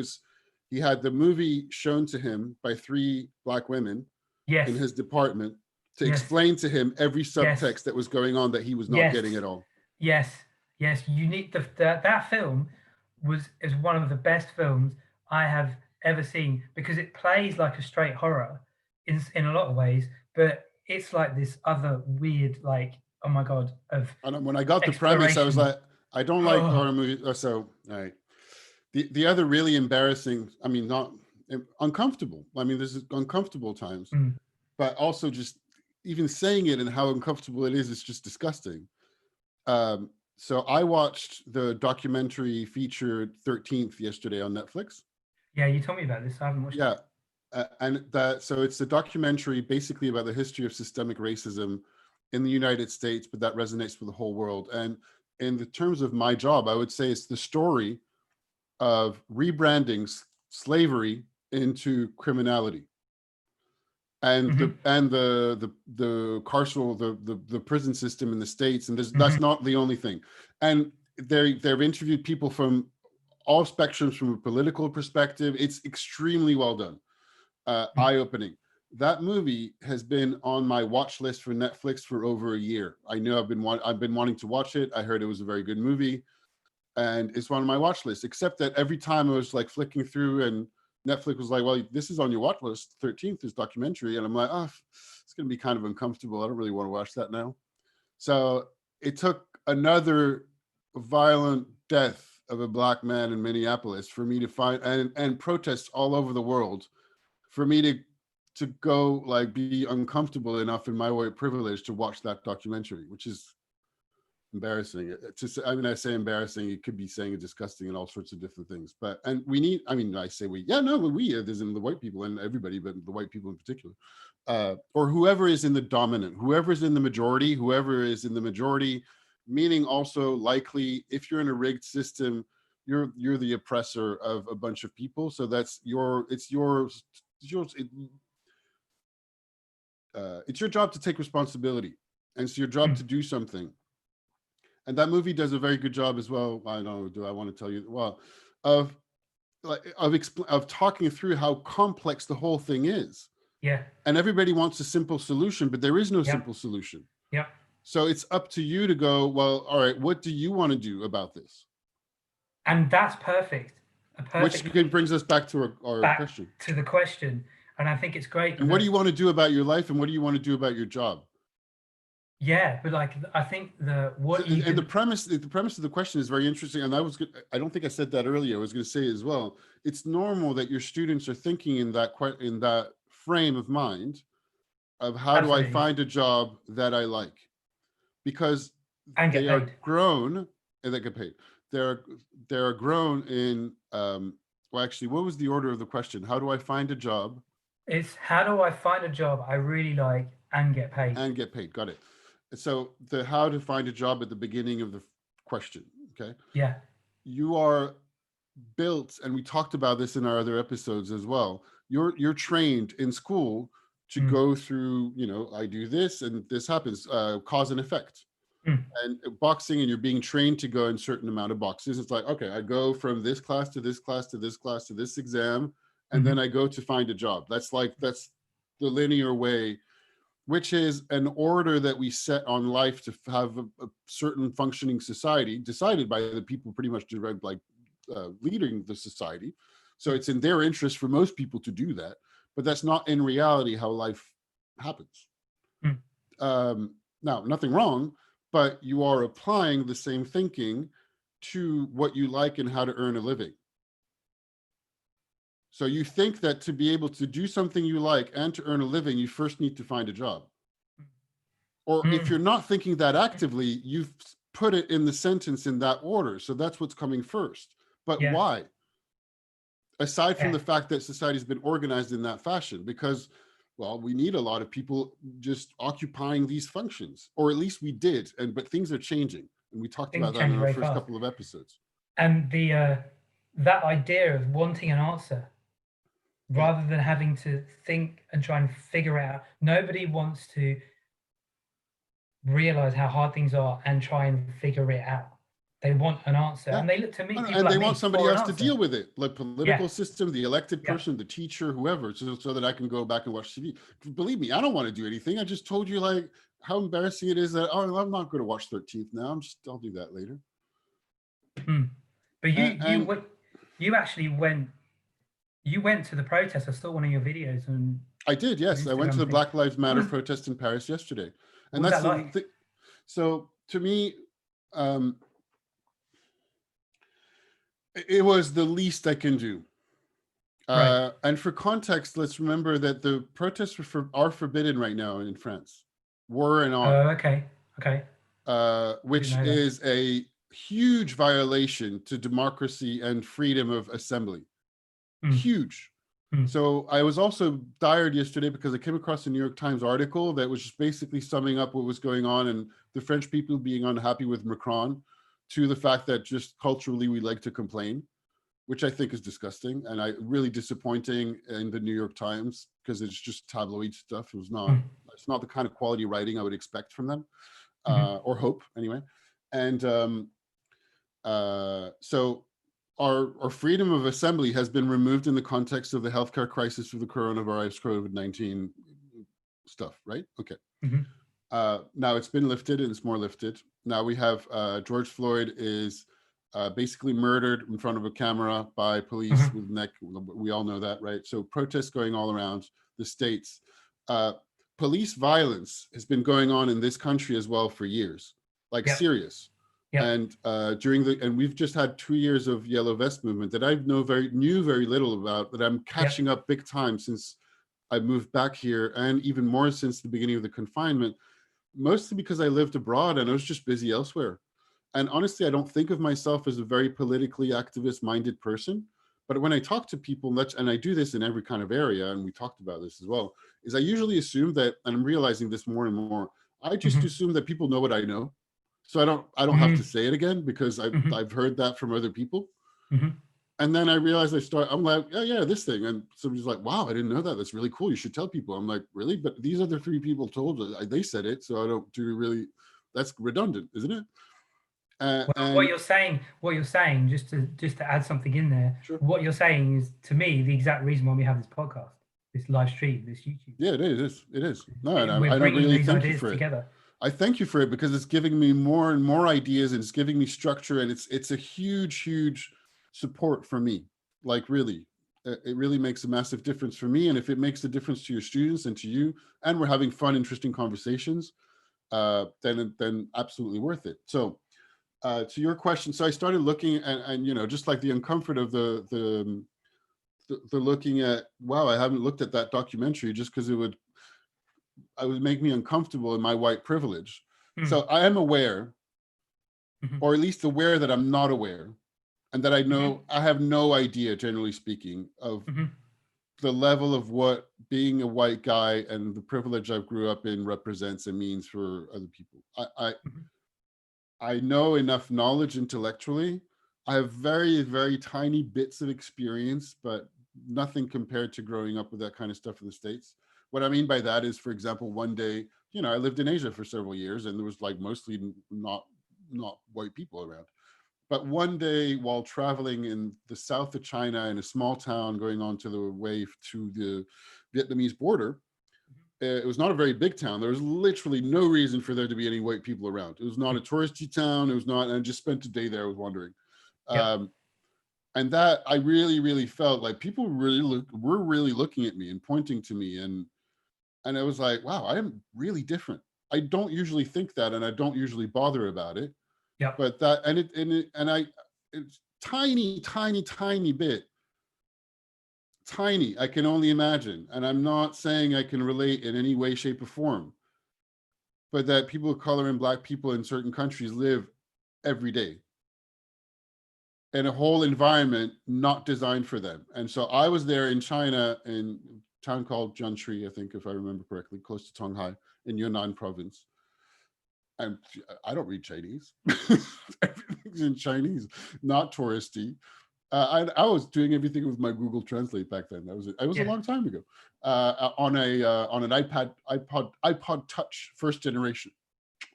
had the movie shown to him by 3 Black women in his department to explain to him every subtext that was going on that he was not getting at all. Yes, you need that film is one of the best films I have ever seen because it plays like a straight horror in a lot of ways, but it's like this other weird, like, oh my God, when I got the premise, I was like, I don't like horror movies. So, all right. The other really embarrassing, I mean, not uncomfortable. I mean, this is uncomfortable times, but also just even saying it and how uncomfortable it is just disgusting. So I watched the documentary feature 13th yesterday on Netflix. Yeah, you told me about this. I haven't watched it. And so it's a documentary basically about the history of systemic racism in the United States, but that resonates with the whole world. And in the terms of my job, I would say it's the story of rebranding slavery into criminality. And the carceral, the prison system in the States, and that's not the only thing. And they've interviewed people from all spectrums from a political perspective. It's extremely well done, eye-opening. That movie has been on my watch list for Netflix for over a year. I know I've been wanting to watch it. I heard it was a very good movie, and it's one of my watch lists. Except that every time I was like flicking through and Netflix was like, well, this is on your watch list, 13th, this documentary. And I'm like, oh, it's going to be kind of uncomfortable. I don't really want to watch that now. So it took another violent death of a Black man in Minneapolis for me to find, and protests all over the world, for me to go like be uncomfortable enough in my white privilege to watch that documentary, which is embarrassing. I mean, I say embarrassing, it could be saying it's disgusting and all sorts of different things, but, and we need, I mean, I say we, there's in the white people and everybody, but the white people in particular, or whoever is in the dominant, whoever is in the majority, meaning also likely if you're in a rigged system, you're the oppressor of a bunch of people. So that's it's your job to take responsibility. And it's your job to do something. And that movie does a very good job as well. I don't know, do I want to tell you? Well, of talking through how complex the whole thing is. Yeah. And everybody wants a simple solution, but there is no simple solution. Yeah. So it's up to you to go, well, all right, what do you want to do about this? And that's perfect. Which brings us back to our question. To the question. And I think it's great. And what do you want to do about your life? And what do you want to do about your job? Yeah, but like, I think the premise of the question is very interesting. And I don't think I said that earlier. I was going to say as well, it's normal that your students are thinking in that frame of mind of how do I find a job that I like? Because they are grown and they get paid. They're grown in, well, actually, what was the order of the question? How do I find a job? It's how do I find a job I really like and get paid? And get paid, got it. So the how to find a job at the beginning of the question, okay? Yeah. You are built, and we talked about this in our other episodes as well. You're trained in school to go through, I do this and this happens, cause and effect. And boxing, and you're being trained to go in certain amount of boxes. It's like, okay, I go from this class to this class to this class to this exam, and then I go to find a job. That's the linear way which is an order that we set on life to have a certain functioning society decided by the people pretty much direct, like leading the society. So it's in their interest for most people to do that, but that's not in reality how life happens. Now, nothing wrong, but you are applying the same thinking to what you like and how to earn a living. So you think that to be able to do something you like and to earn a living, you first need to find a job. Or if you're not thinking that actively, you've put it in the sentence in that order. So that's what's coming first. But why? Aside from the fact that society's been organized in that fashion, because, well, we need a lot of people just occupying these functions, or at least we did. But things are changing. And we talked about that in our first couple of episodes. And that idea of wanting an answer, rather than having to think and try and figure it out. Nobody wants to realize how hard things are and try and figure it out. They want an answer, and they look to me. And they want somebody else to deal with it, like political system, the elected person, the teacher, whoever, so that I can go back and watch TV. Believe me, I don't want to do anything. I just told you like how embarrassing it is that, oh, I'm not going to watch 13th now. I'll do that later. But you actually went. You went to the protest. I saw one of your videos. And I did, yes. I went to the Black Lives Matter protest in Paris yesterday. And that's like? So to me, it was the least I can do. And for context, let's remember that the protests are forbidden right now in France. Were and are. Okay. Which is a huge violation to democracy and freedom of assembly. Huge. So I was also tired yesterday because I came across a New York Times article that was just basically summing up what was going on and the French people being unhappy with Macron, to the fact that just culturally we like to complain, which I think is disgusting and really disappointing in the New York Times, because it's just tabloid stuff. It's not the kind of quality writing I would expect from them, or hope anyway. And so our freedom of assembly has been removed in the context of the healthcare crisis of the coronavirus, COVID-19 stuff, right? Okay. Now it's been lifted and it's more lifted. Now we have George Floyd is basically murdered in front of a camera by police with neck. We all know that, right? So protests going all around the states. Police violence has been going on in this country as well for years, like serious. And and we've just had 2 years of Yellow Vest movement that I knew very little about, that I'm catching up big time since I moved back here, and even more since the beginning of the confinement, mostly because I lived abroad and I was just busy elsewhere. And honestly, I don't think of myself as a very politically activist minded person, but when I talk to people, and I do this in every kind of area, and we talked about this as well, is I usually assume that, and I'm realizing this more and more, I just assume that people know what I know. So I don't have to say it again, because I've heard that from other people. And then I realized I'm like, yeah, this thing. And somebody's like, wow, I didn't know that. That's really cool. You should tell people. I'm like, really? But these other 3 people told us, they said it. So I don't do really, that's redundant, isn't it? What you're saying, just to add something in there, what you're saying is, to me, the exact reason why we have this podcast, this live stream, this YouTube. Yeah, it is. No, and I don't really thank you for it. I thank you for it, because it's giving me more and more ideas, and it's giving me structure, and it's a huge support for me. Like, really, it really makes a massive difference for me. And if it makes a difference to your students and to you, and we're having fun, interesting conversations, then absolutely worth it. So to your question, so I started looking, and just like the uncomfort of the looking at, wow, I haven't looked at that documentary, just because it would make me uncomfortable in my white privilege. So I am aware, or at least aware that I'm not aware, and that I know I have no idea, generally speaking, of the level of what being a white guy and the privilege I grew up in represents and means for other people. I know enough knowledge intellectually. I have very, very tiny bits of experience, but nothing compared to growing up with that kind of stuff in the States. What I mean by that is, for example, one day, I lived in Asia for several years, and there was like mostly not white people around. But one day, while traveling in the south of China in a small town going on to the way to the Vietnamese border, it was not a very big town. There was literally no reason for there to be any white people around. It was not a touristy town. It was not, and I just spent a day there. I was wandering. And that I really, really felt like people were really looking at me and pointing to me. And I was like, wow, I am really different. I don't usually think that, and I don't usually bother about it. Yeah. But that, it's tiny bit. Tiny, I can only imagine. And I'm not saying I can relate in any way, shape, or form, but that people of color and Black people in certain countries live every day in a whole environment not designed for them. And so I was there in China, in a town called Jianshui, I think, if I remember correctly, close to Tonghai in Yunnan province. And I don't read Chinese. Everything's in Chinese, not touristy. I was doing everything with my Google Translate back then. It was a long time ago. On an iPod Touch, first generation.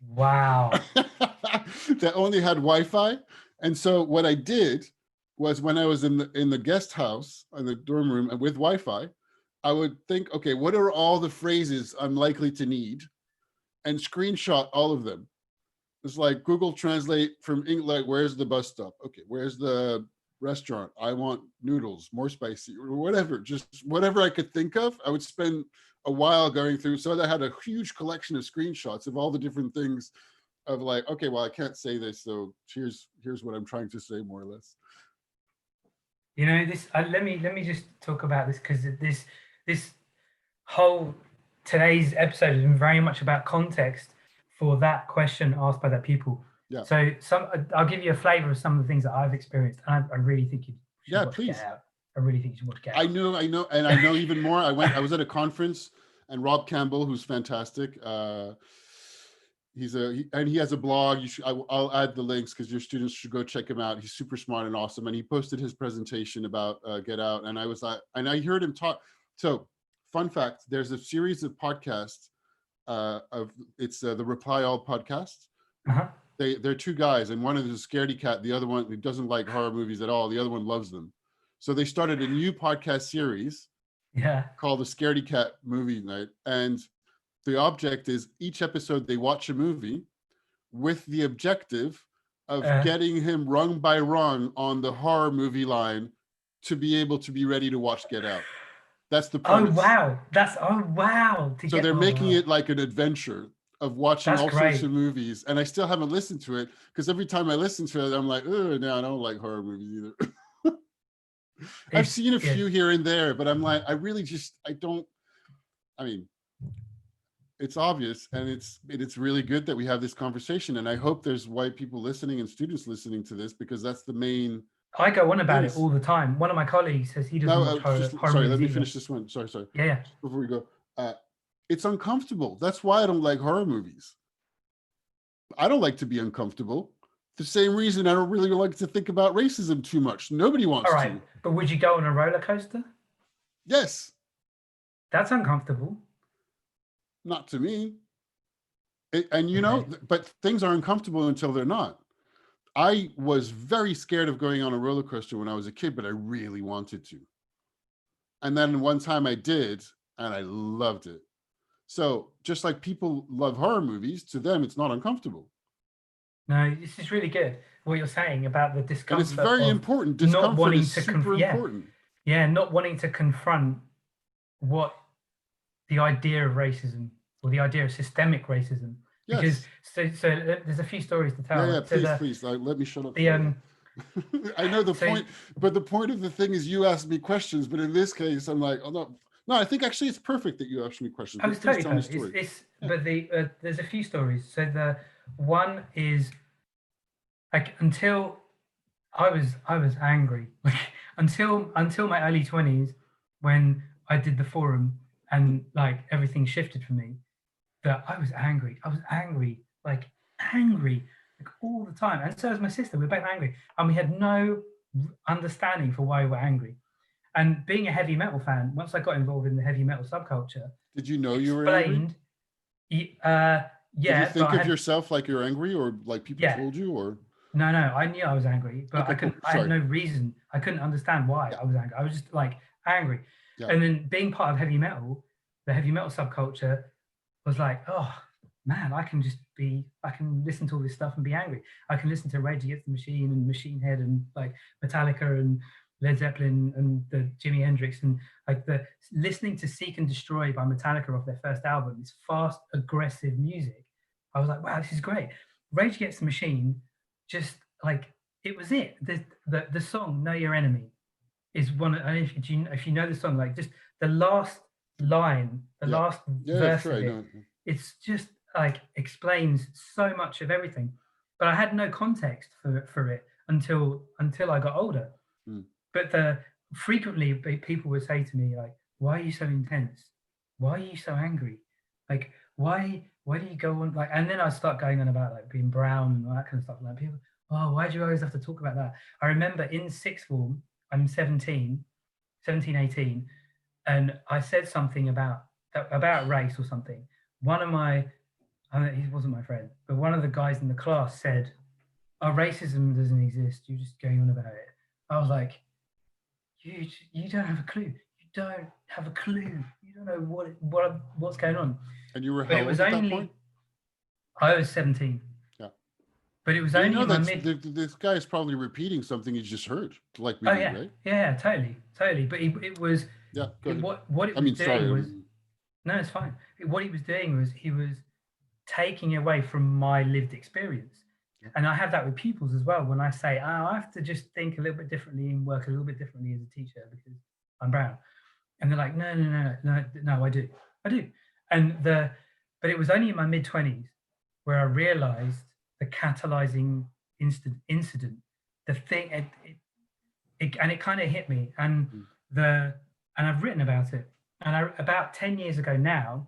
Wow. That only had Wi-Fi. And so what I did was, when I was in the guest house, in the dorm room with Wi-Fi, I would think, okay, what are all the phrases I'm likely to need, and screenshot all of them. It's like Google Translate from English, like, where's the bus stop? Okay, where's the restaurant? I want noodles, more spicy, or whatever, just whatever I could think of. I would spend a while going through. So I had a huge collection of screenshots of all the different things of like, okay, well, I can't say this, so here's what I'm trying to say, more or less. You know, this. Let me just talk about this, because this whole today's episode has been very much about context for that question asked by that pupil. Yeah. So I'll give you a flavor of some of the things that I've experienced. And I really think you should watch please. Get Out. I really think you should watch Get Out. I know, and I know even more. I was at a conference, and Rob Campbell, who's fantastic. He has a blog. I'll add the links, because your students should go check him out. He's super smart and awesome. And he posted his presentation about Get Out. And I heard him talk. So, fun fact: there's a series of podcasts. The Reply All podcast. Uh-huh. They're two guys, and one is a scaredy cat. The other one who doesn't like horror movies at all. The other one loves them. So they started a new podcast series. Called the Scaredy Cat Movie Night, and the object is, each episode they watch a movie with the objective of getting him rung by rung on the horror movie line to be able to be ready to watch Get Out. That's the premise. Oh wow. So they're making it like an adventure of watching all sorts of movies. And I still haven't listened to it, because every time I listen to it, I'm like, oh, no, I don't like horror movies either. I've seen a few here and there, but I'm like, it's obvious, and it's really good that we have this conversation. And I hope there's white people listening and students listening to this, because that's the main. I go on about it all the time. One of my colleagues says he doesn't watch horror sorry, let me either. finish this one. Sorry. Yeah. Before we go, it's uncomfortable. That's why I don't like horror movies. I don't like to be uncomfortable. The same reason I don't really like to think about racism too much. Nobody wants to. All right, but would you go on a roller coaster? Yes. That's uncomfortable. Not to me. But things are uncomfortable until they're not. I was very scared of going on a roller coaster when I was a kid, but I really wanted to. And then one time I did, and I loved it. So just like people love horror movies, to them, it's not uncomfortable. No, this is really good. What you're saying about the discomfort. And it's very important. Discomfort not wanting is super important. Yeah, not wanting to confront what the idea of racism, or the idea of systemic racism. Yes. Because so there's a few stories to tell. Yeah, please. Let me shut up. I know the point, but the point of the thing is, you ask me questions, but in this case, I'm like, oh no, I think actually it's perfect that you ask me questions. It's totally perfect. But there's a few stories. So the one is, like, until I was angry, like until my early 20s, when I did the forum and like everything shifted for me, that I was angry, like all the time. And so was my sister. We were both angry, and we had no understanding for why we were angry. And being a heavy metal fan, once I got involved in the heavy metal subculture, did you know you were angry? Yeah. Did you think of yourself like you're angry, or like people told you, or? No, I knew I was angry, but I had no reason. I couldn't understand why I was angry. I was just like angry. Yeah. And then being part of heavy metal, the heavy metal subculture was like, oh man, I can listen to all this stuff and be angry. I can listen to Rage Against the Machine and Machine Head and like Metallica and Led Zeppelin and the Jimi Hendrix, and like the listening to Seek and Destroy by Metallica off their first album, this fast, aggressive music. I was like, wow, this is great. Rage Against the Machine, just like, it was it. The song Know Your Enemy is one. If you know the song, like just the last line, the last verse of it, it's just like explains so much of everything. But I had no context for it until I got older. But frequently people would say to me like, why are you so intense? Why are you so angry? Like, why do you go on like, and then I start going on about like being brown and all that kind of stuff. Like people, oh, why do you always have to talk about that? I remember in sixth form, I'm 17, 18, and I said something about race or something. One of my, he wasn't my friend, but one of the guys in the class said, oh, racism doesn't exist. You're just going on about it. I was like, you don't have a clue. You don't have a clue. You don't know what's going on. And you were how old at that point? I was 17. Yeah. But it was only in my this guy is probably repeating something he just heard, like we did, right? Yeah, totally. But it was what it was doing was no, it's fine. What he was doing was he was taking away from my lived experience. And I have that with pupils as well. When I say, oh, I have to just think a little bit differently and work a little bit differently as a teacher because I'm brown. And they're like, no, I do. But it was only in my mid-20s where I realized the catalyzing incident, the thing, and it kind of hit me. And I've written about it. And about 10 years ago now,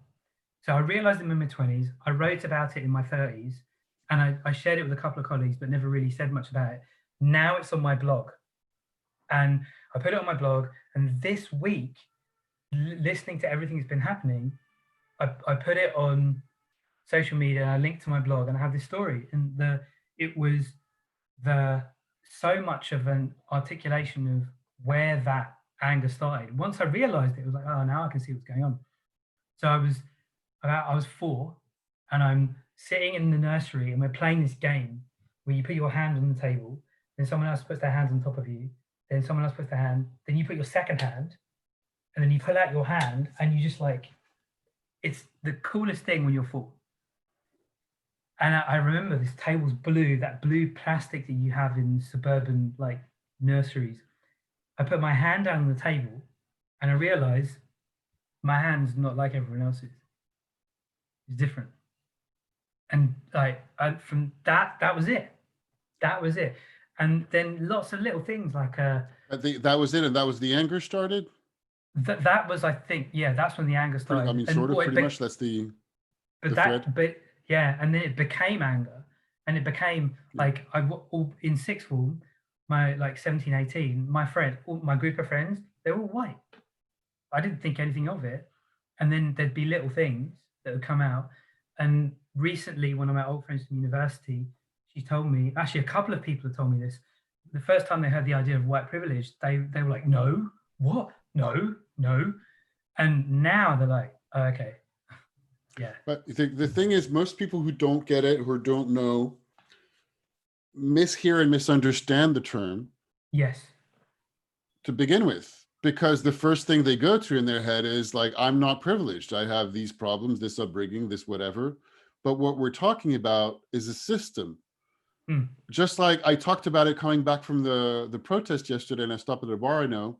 so I realized in my mid-20s, I wrote about it in my 30s, and I shared it with a couple of colleagues, but never really said much about it. Now it's on my blog. And I put it on my blog, and this week, listening to everything that's been happening, I put it on social media, I linked to my blog, and I have this story. And it was so much of an articulation of where that anger started. Once I realized it was like, oh, now I can see what's going on. So I was 4, and I'm sitting in the nursery, and we're playing this game where you put your hand on the table, then someone else puts their hand on top of you, then someone else puts their hand, then you put your second hand, and then you pull out your hand, and you just like, it's the coolest thing when you're 4. And I remember this table's blue, that blue plastic that you have in suburban like nurseries. I put my hand down on the table, and I realized my hand's not like everyone else's. It's different. And like from that was it. That was it. And then lots of little things like that was it, and that was the anger started. That was, I think, that's when the anger started. I mean, sort of, pretty much. That's the. But yeah, and then it became anger, and it became like in sixth form, my like 17, 18, my group of friends, they're all white. I didn't think anything of it, and then there'd be little things that would come out. And recently, one of my old friends from university, she told me, actually a couple of people have told me this. The first time they heard the idea of white privilege, they were like, no, what? No. And now they're like, oh, okay. Yeah. But the thing is, most people who don't get it, who don't know, mishear and misunderstand the term. Yes. To begin with, because the first thing they go to in their head is like, I'm not privileged. I have these problems, this upbringing, this whatever. But what we're talking about is a system. Just like I talked about it coming back from the protest yesterday, and I stopped at a bar I know.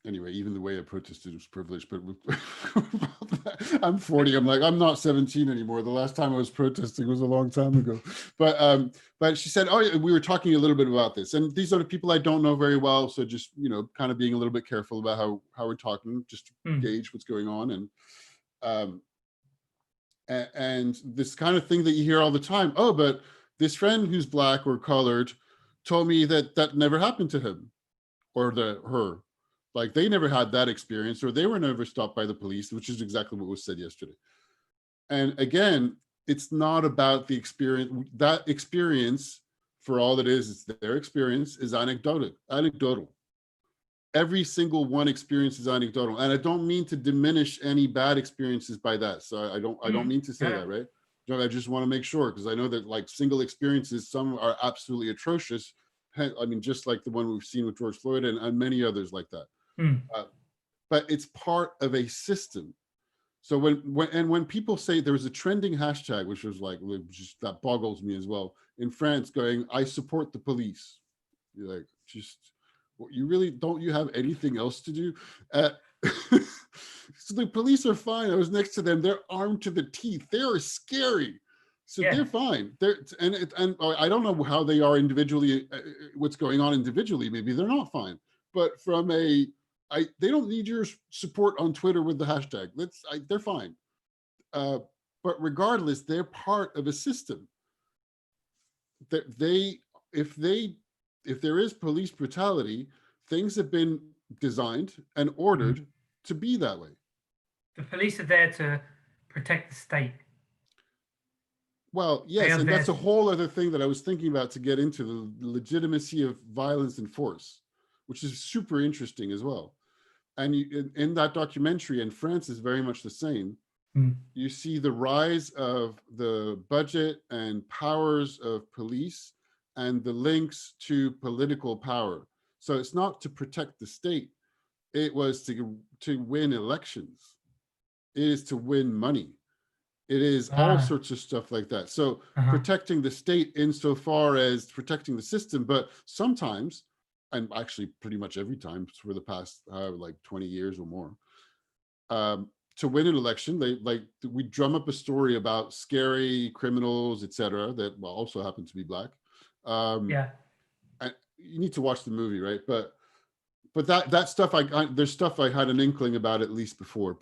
Anyway, even the way I protested was privileged, but I'm 40. I'm like, I'm not 17 anymore. The last time I was protesting was a long time ago. But she said, oh, we were talking a little bit about this. And these are the people I don't know very well. So just, kind of being a little bit careful about how we're talking, just to gauge what's going on. And this kind of thing that you hear all the time. Oh, but this friend who's Black or colored told me that never happened to him or her. Like they never had that experience, or they were never stopped by the police, which is exactly what was said yesterday. And again, it's not about the experience. That experience, for all it is, it's their experience, is anecdotal. every single one experience is anecdotal, and I don't mean to diminish any bad experiences by that. So I don't mean to say that, right? I just want to make sure, because I know that like single experiences, some are absolutely atrocious. I mean, just like the one we've seen with George Floyd and many others like that. But it's part of a system. So when people say there was a trending hashtag, which was like, just that boggles me as well, in France, going, "I support the police." You're like, just, you really don't, you have anything else to do? So the police are fine. I was next to them. They're armed to the teeth. They are scary. So they're fine. And I don't know how they are individually, what's going on individually. Maybe they're not fine. But from they don't need your support on Twitter with the hashtag. They're fine. But regardless, they're part of a system. If there is police brutality, things have been designed and ordered to be that way. The police are there to protect the state. Well, yes, and that's a whole other thing that I was thinking about to get into, the legitimacy of violence and force, which is super interesting as well. And in that documentary, and France is very much the same, you see the rise of the budget and powers of police and the links to political power. So it's not to protect the state. It was to win elections. It is to win money. It is all sorts of stuff like that. So protecting the state insofar as protecting the system, but sometimes, and actually pretty much every time for the past like 20 years or more, to win an election, we drum up a story about scary criminals, etc., that also happen to be Black. You need to watch the movie, right? But that stuff, there's stuff I had an inkling about at least before,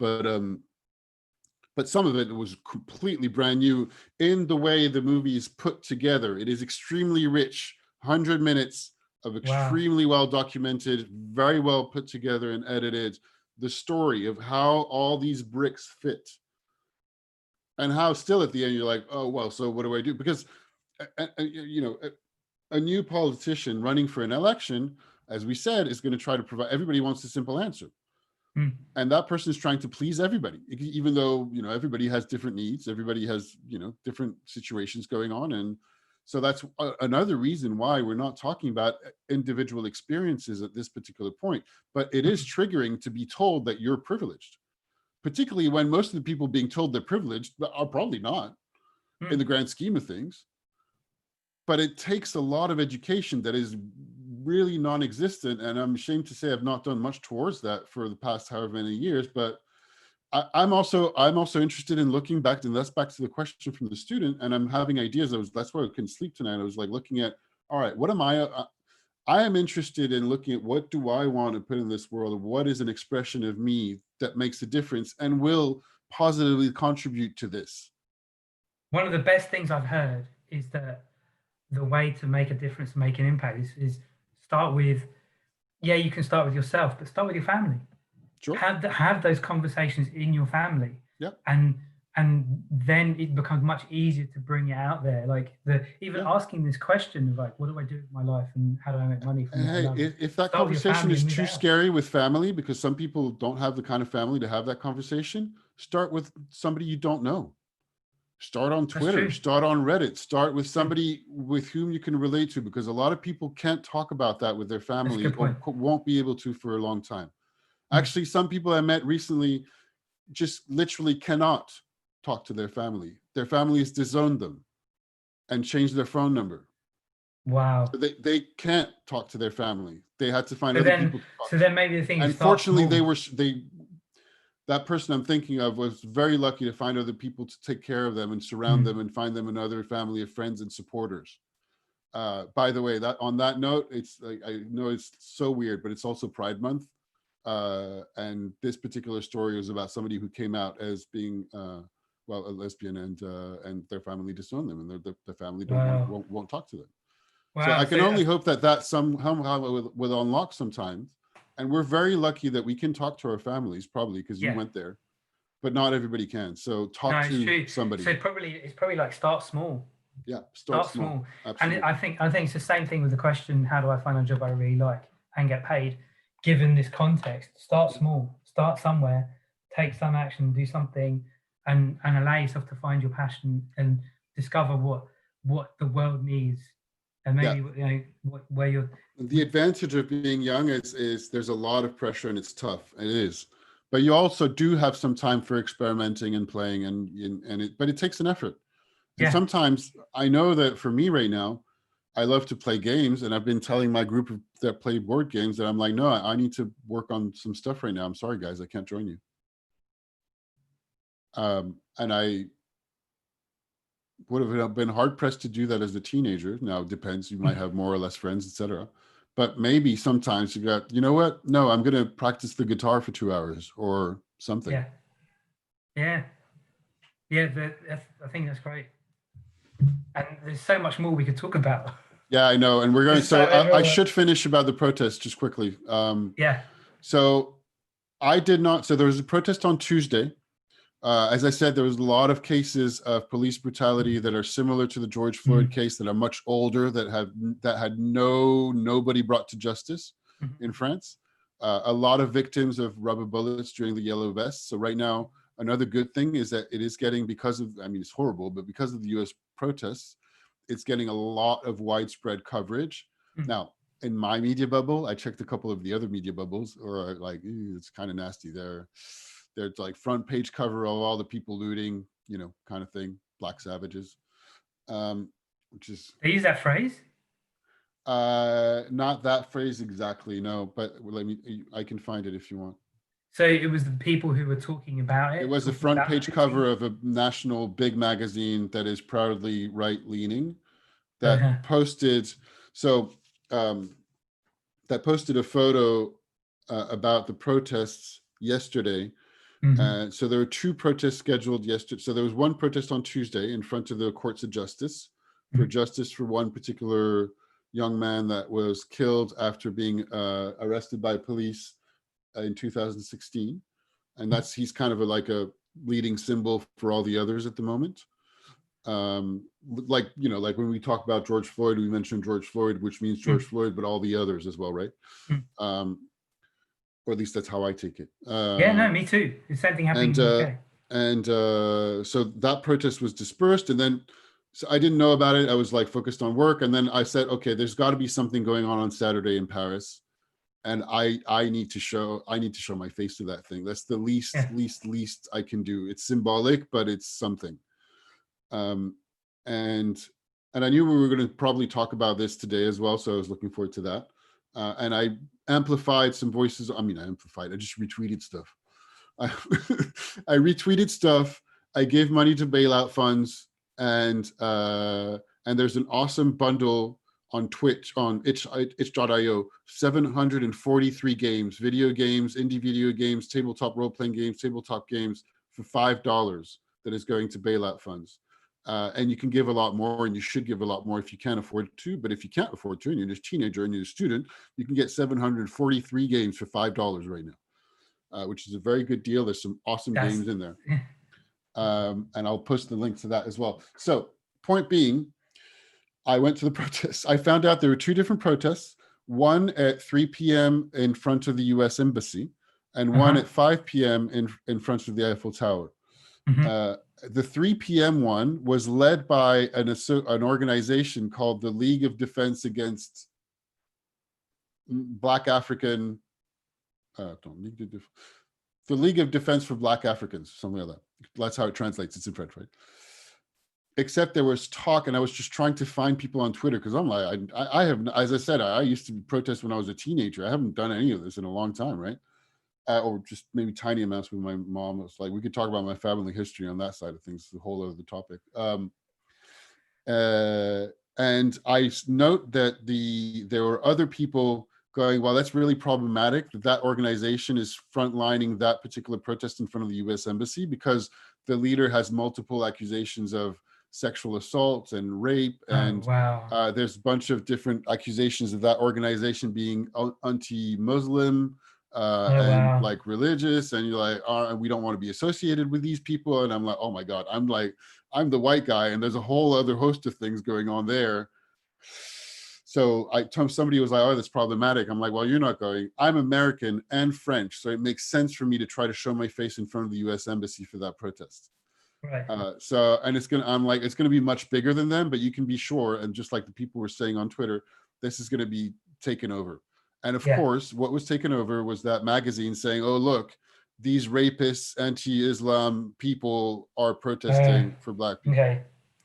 but some of it was completely brand new in the way the movie is put together. It is extremely rich, 100 minutes of extremely well documented, very well put together and edited, the story of how all these bricks fit. And how still at the end you're like, oh, well, so what do I do? Because, you know, a new politician running for an election, as we said, is going to try to provide, everybody wants a simple answer. And that person is trying to please everybody, even though, you know, everybody has different needs. Everybody has, you know, different situations going on. And so that's another reason why we're not talking about individual experiences at this particular point. But it is triggering to be told that you're privileged, particularly when most of the people being told they're privileged are probably not in the grand scheme of things. But it takes a lot of education that is really non-existent, and I'm ashamed to say I've not done much towards that for the past however many years. But I'm also interested in looking back, and that's back to the question from the student. And I'm having ideas. That's why I couldn't sleep tonight. I was like looking at, all right, what am I am interested in looking at, what do I want to put in this world? What is an expression of me that makes a difference and will positively contribute to this? One of the best things I've heard is that the way to make a difference, make an impact is start with, you can start with yourself, but start with your family. Sure. Have those conversations in your family. Yeah. And then it becomes much easier to bring it out there. Like asking this question of like, what do I do with my life and how do I make money from it? Hey, if that conversation is too scary with family, because some people don't have the kind of family to have that conversation, start with somebody you don't know. Start on Twitter, start on Reddit, start with somebody with whom you can relate to, because a lot of people can't talk about that with their family or won't be able to for a long time. Actually, some people I met recently just literally cannot talk to their family. Their family has disowned them and changed their phone number. Wow. So they can't talk to their family. They had to find other people to talk to. So then maybe the thing is, unfortunately, that person I'm thinking of was very lucky to find other people to take care of them and surround them and find them another family of friends and supporters. By the way, on that note, it's like, I know it's so weird, but it's also Pride Month. And this particular story was about somebody who came out as being, a lesbian, and their family disowned them, and their family won't talk to them. Wow. So I can only hope that somehow will unlock sometimes. And we're very lucky that we can talk to our families, probably because you went there, but not everybody can. So talk to somebody. So it's probably like start small. Yeah, start small. Absolutely. And I think it's the same thing with the question, how do I find a job I really like and get paid? given this context. Start small, start somewhere, take some action, do something, and allow yourself to find your passion and discover what the world needs, and maybe where you're. The advantage of being young is there's a lot of pressure and it's tough. It is, but you also do have some time for experimenting and playing, but it takes an effort. And sometimes I know that for me right now, I love to play games, and I've been telling my group that play board games that I'm like, no, I need to work on some stuff right now. I'm sorry, guys, I can't join you. And I would have been hard pressed to do that as a teenager. Now it depends, you might have more or less friends, etc. But maybe sometimes you got, you know what? No, I'm going to practice the guitar for 2 hours or something. Yeah. I think that's great. And there's so much more we could talk about. Yeah, I know. And we're going to, so I should finish about the protest just quickly. So I did not, so there was a protest on Tuesday. As I said, there was a lot of cases of police brutality that are similar to the George Floyd case, that are much older, that had nobody brought to justice in France. A lot of victims of rubber bullets during the yellow vests. So right now, another good thing is that it is getting, because of, I mean, it's horrible, but because of the US protests, it's getting a lot of widespread coverage. Now, in my media bubble, I checked a couple of the other media bubbles, or like, it's kind of nasty there. There's like front page cover of all the people looting, you know, kind of thing, black savages, which is. They use that phrase? Not that phrase exactly, no, but I can find it if you want. So it was the people who were talking about it? It was a front page cover of a national big magazine that is proudly right-leaning that posted, that posted a photo about the protests yesterday. So there were 2 protests scheduled yesterday. So there was one protest on Tuesday in front of the courts of justice for justice for one particular young man that was killed after being arrested by police in 2016. And he's kind of like a leading symbol for all the others at the moment. Like, you know, like when we talk about George Floyd, we mention George Floyd, which means George Floyd, but all the others as well, right? Or at least that's how I take it. No, me too. The same thing happened in the UK. And so that protest was dispersed, and then so I didn't know about it. I was like focused on work, and then I said, okay, there's got to be something going on Saturday in Paris, and I need to show my face to that thing. That's the least I can do. It's symbolic, but it's something. And I knew we were going to probably talk about this today as well, so I was looking forward to that. And I amplified some voices. I just retweeted stuff. I retweeted stuff. I gave money to bailout funds, and there's an awesome bundle on Twitch, on itch.io, 743 games, video games, indie video games, tabletop role-playing games, tabletop games for $5 that is going to bailout funds. And you can give a lot more, and you should give a lot more if you can afford to. But if you can't afford to, and you're just a teenager and you're a student, you can get 743 games for $5 right now, which is a very good deal. There's some awesome games in there. And I'll post the link to that as well. So point being, I went to the protests. I found out there were 2 different protests, one at 3 p.m. in front of the US Embassy, and one at 5 p.m. in front of the Eiffel Tower. The 3 p.m. one was led by an organization called the League of Defense Against Black African, the League of Defense for Black Africans, something like that. That's how it translates. It's in French, right? Except there was talk, and I was just trying to find people on Twitter, because I'm like, I have, as I said, I used to protest when I was a teenager. I haven't done any of this in a long time, right? Or just maybe tiny amounts with my mom. It's like, we could talk about my family history on that side of things. It's a whole other topic. And I note that there were other people going, well, that's really problematic that organization is frontlining that particular protest in front of the US Embassy, because the leader has multiple accusations of sexual assault and rape. And there's a bunch of different accusations of that organization being anti-Muslim, and like religious, and you're like, we don't want to be associated with these people. And I'm like, oh my God, I'm the white guy, and there's a whole other host of things going on there. So somebody was like, oh, that's problematic. I'm like, well, you're not going. I'm American and French, so it makes sense for me to try to show my face in front of the U.S. Embassy for that protest. Right. And it's gonna be much bigger than them, but you can be sure, and just like the people were saying on Twitter, this is gonna be taken over. And of course, what was taken over was that magazine saying, oh, look, these rapists, anti-Islam people are protesting for Black people.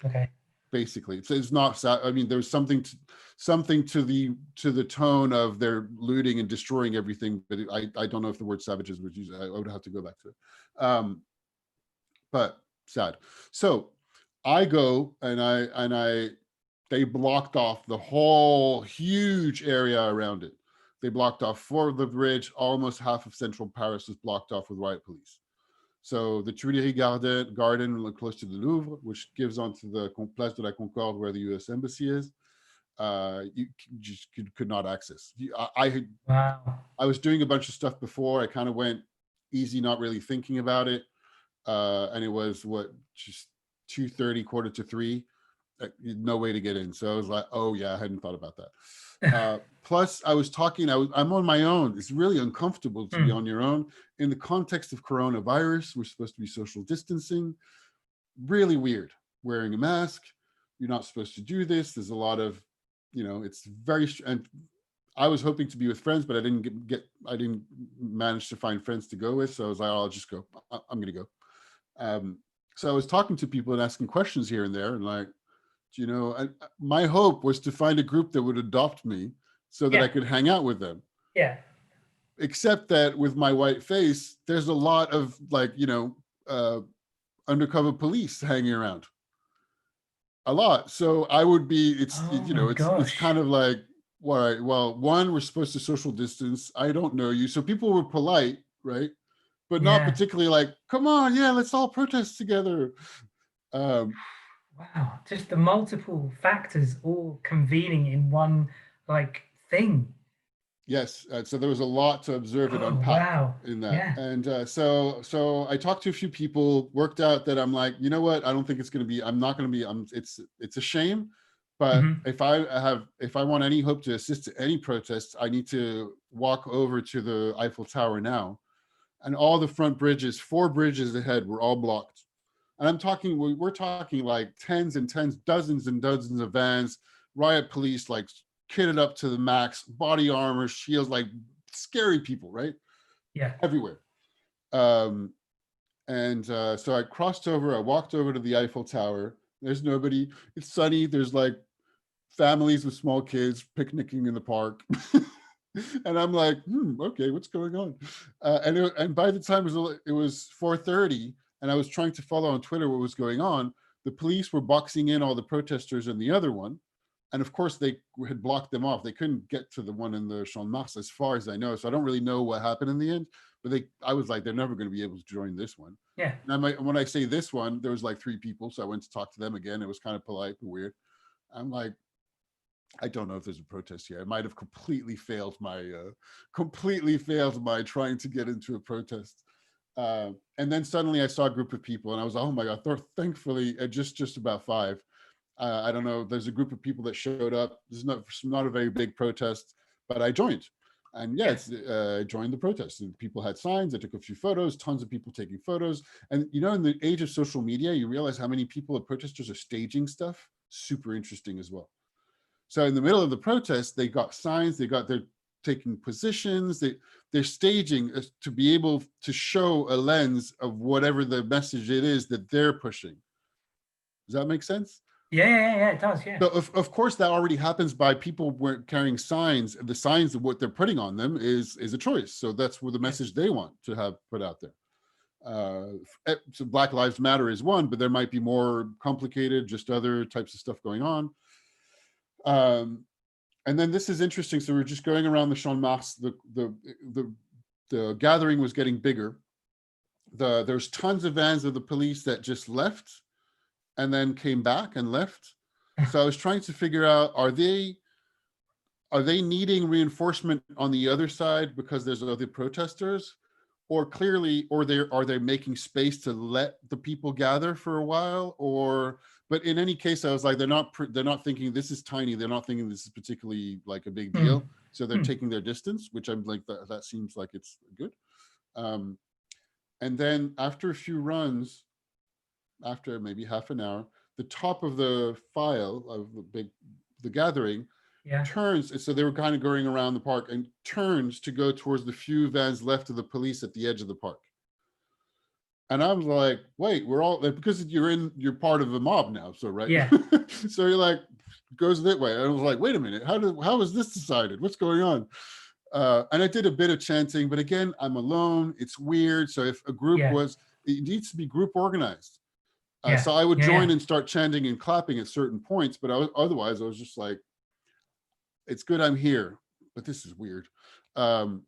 Okay. Basically, so it's not. I mean, there's something to the tone of their looting and destroying everything, but I don't know if the word savages was used. I would have to go back to it. But sad. So I go and they blocked off the whole huge area around it. They blocked off Fort of the Bridge. Almost half of central Paris was blocked off with riot police. So the Tuileries Garden close to the Louvre, which gives onto the Place de la Concorde where the U.S. Embassy is, you just could not access. Wow. I was doing a bunch of stuff before. I kind of went easy, not really thinking about it. And it was just 2:30, 2:45, no way to get in. So I was like, oh yeah, I hadn't thought about that. Plus I was talking, I'm on my own. It's really uncomfortable to be on your own in the context of coronavirus. We're supposed to be social distancing. Really weird. Wearing a mask. You're not supposed to do this. There's a lot of, it's very, and I was hoping to be with friends, but I didn't manage to find friends to go with. So I was like, oh, I'll just go. I'm going to go. So I was talking to people and asking questions here and there, and like, my hope was to find a group that would adopt me so that I could hang out with them. Yeah. Except that with my white face, there's a lot of undercover police hanging around. A lot. So I would be, it's kind of like, well, one, we're supposed to social distance. I don't know you. So people were polite, right? But not particularly like, come on, let's all protest together. Wow, just the multiple factors all convening in one thing. Yes, so there was a lot to observe and unpack in that. Yeah. And so I talked to a few people, worked out that I'm like, you know what? I don't think it's going to be. I'm not going to be. It's a shame, but if I want any hope to assist to any protests, I need to walk over to the Eiffel Tower now, and all the front bridges, 4 bridges ahead, were all blocked. And we're talking like tens and tens, dozens and dozens of vans, riot police, like kitted up to the max, body armor, shields, like scary people, right? Yeah. Everywhere. So I crossed over, I walked over to the Eiffel Tower. There's nobody. It's sunny. There's like families with small kids picnicking in the park. And I'm like, okay, what's going on? And by the time it was 4:30, and I was trying to follow on Twitter what was going on, the police were boxing in all the protesters in the other one. And of course, they had blocked them off. They couldn't get to the one in the Champ de Mars, as far as I know. So I don't really know what happened in the end. But I was like, they're never going to be able to join this one. Yeah. And when I say this one, there was like 3 people. So I went to talk to them again. It was kind of polite but weird. I'm like, I don't know if there's a protest here. I might have completely failed my trying to get into a protest. And then suddenly I saw a group of people, and I was, oh my God! Thankfully, just about 5. I don't know. There's a group of people that showed up. This is not a very big protest, but I joined, and I joined the protest. And people had signs. I took a few photos. Tons of people taking photos. And in the age of social media, you realize how many protesters are staging stuff. Super interesting as well. So in the middle of the protest, they got signs. They're taking positions. They're staging to be able to show a lens of whatever the message it is that they're pushing. Does that make sense? Yeah, it does. Yeah. So of course that already happens by people carrying signs. The signs of what they're putting on them is a choice. So that's what the message they want to have put out there. So Black Lives Matter is one, but there might be more complicated, just other types of stuff going on. And then this is interesting. So we're just going around the Champ de Mars. The gathering was getting bigger. There's tons of vans of the police that just left and then came back and left. So I was trying to figure out, are they needing reinforcement on the other side because there's other protesters, or are they making space to let the people gather for a while, or But in any case, I was like, they're not thinking this is tiny. They're not thinking this is particularly like a big deal. So they're taking their distance, which I'm like, that seems like it's good. And then after a few runs, after maybe half an hour, the top of the file of the gathering turns. And so they were kind of going around the park and turns to go towards the few vans left of the police at the edge of the park. And I was like, wait, we're all, because you're part of the mob now. So, right. Yeah. So you're like, goes that way. And I was like, wait a minute, how was this decided? What's going on? And I did a bit of chanting, but again, I'm alone. It's weird. So if a group it needs to be group organized. So I would join and start chanting and clapping at certain points, but otherwise I was just like, it's good I'm here, but this is weird. And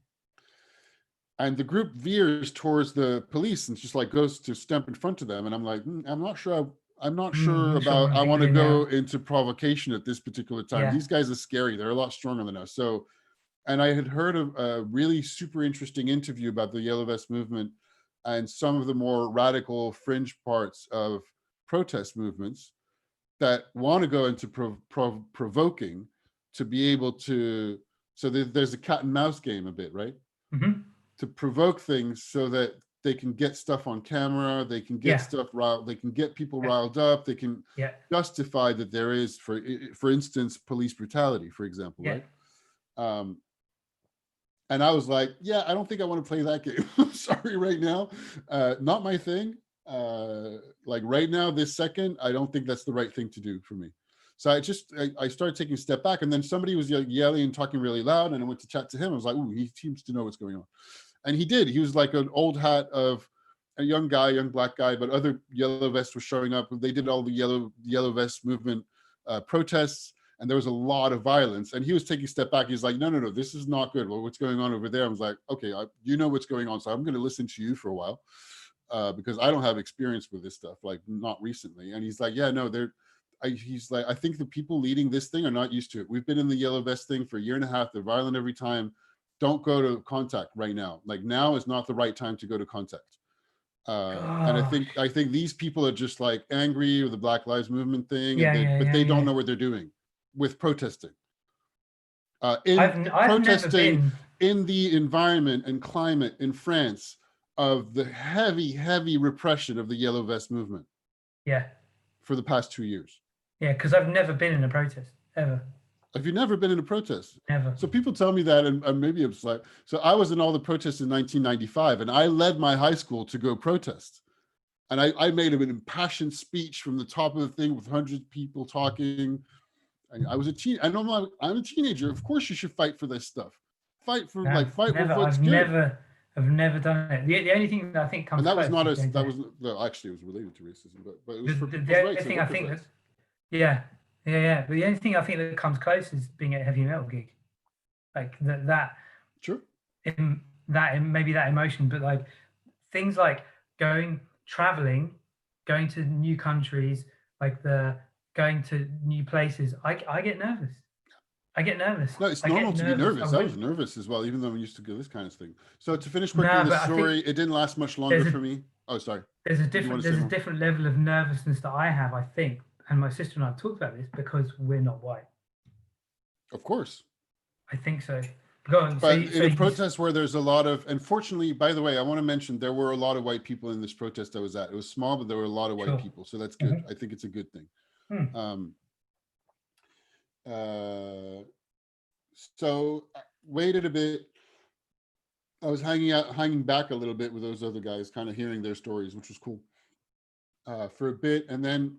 the group veers towards the police and just like goes to step in front of them. And I'm like, I'm not sure about, I want to go into provocation at this particular time. These guys are scary. They're a lot stronger than us. So, and I had heard of a really super interesting interview about the Yellow Vest movement and some of the more radical fringe parts of protest movements that want to go into provoking to be able to, so there's a cat and mouse game a bit, right? To provoke things so that they can get stuff on camera, they can get stuff riled, they can get people riled up, they can justify that there is, for instance, police brutality, for example, right? And I was like, I don't think I want to play that game. I'm sorry, right now, not my thing. Like right now, this second, I don't think that's the right thing to do for me. So I started taking a step back, and then somebody was yelling and talking really loud, and I went to chat to him. I was like, ooh, he seems to know what's going on. And he did. He was like an old hat of a young black guy, but other yellow vests were showing up. They did all the yellow vest movement protests, and there was a lot of violence. And he was taking a step back. He's like, no, this is not good. Well, what's going on over there? I was like, okay, you know what's going on, so I'm going to listen to you for a while because I don't have experience with this stuff, like not recently. And he's like, he's like, I think the people leading this thing are not used to it. We've been in the yellow vest thing for a year and a half. They're violent every time. Don't go to contact right now. Like now is not the right time to go to contact. And I think these people are just like angry with the Black Lives Movement thing, but they don't know what they're doing with protesting. Protesting in the environment and climate in France of the heavy repression of the yellow vest movement. For the past 2 years. Because I've never been in a protest ever. Have you never been in a protest? Never. So people tell me that, and maybe it's like, so I was in all the protests in 1995, and I led my high school to go protest. And I made an impassioned speech from the top of the thing with hundreds of people talking. And I was I'm a teenager. Of course you should fight for this stuff. Fight for what's good. I've never done it. The only thing that I think comes and that close was actually it was related to racism, but it was the only thing I think that but the only thing I think that comes close is being at a heavy metal gig, like that sure maybe that emotion, but like things like traveling, going to new countries, like going to new places, I get nervous. No, it's normal to be nervous. I was nervous as well, even though I'm used to this kind of thing. So to finish quickly the story, it didn't last much longer for me. Oh, sorry. There's a different level of nervousness that I have, I think, and my sister and I have talked about this because we're not white. Of course. I think so. Go on. But in a protest where there's a lot of, unfortunately, by the way, I want to mention there were a lot of white people in this protest I was at. It was small, but there were a lot of white people. So that's good. I think it's a good thing. So I waited a bit. I was hanging back a little bit with those other guys, kind of hearing their stories, which was cool for a bit. And then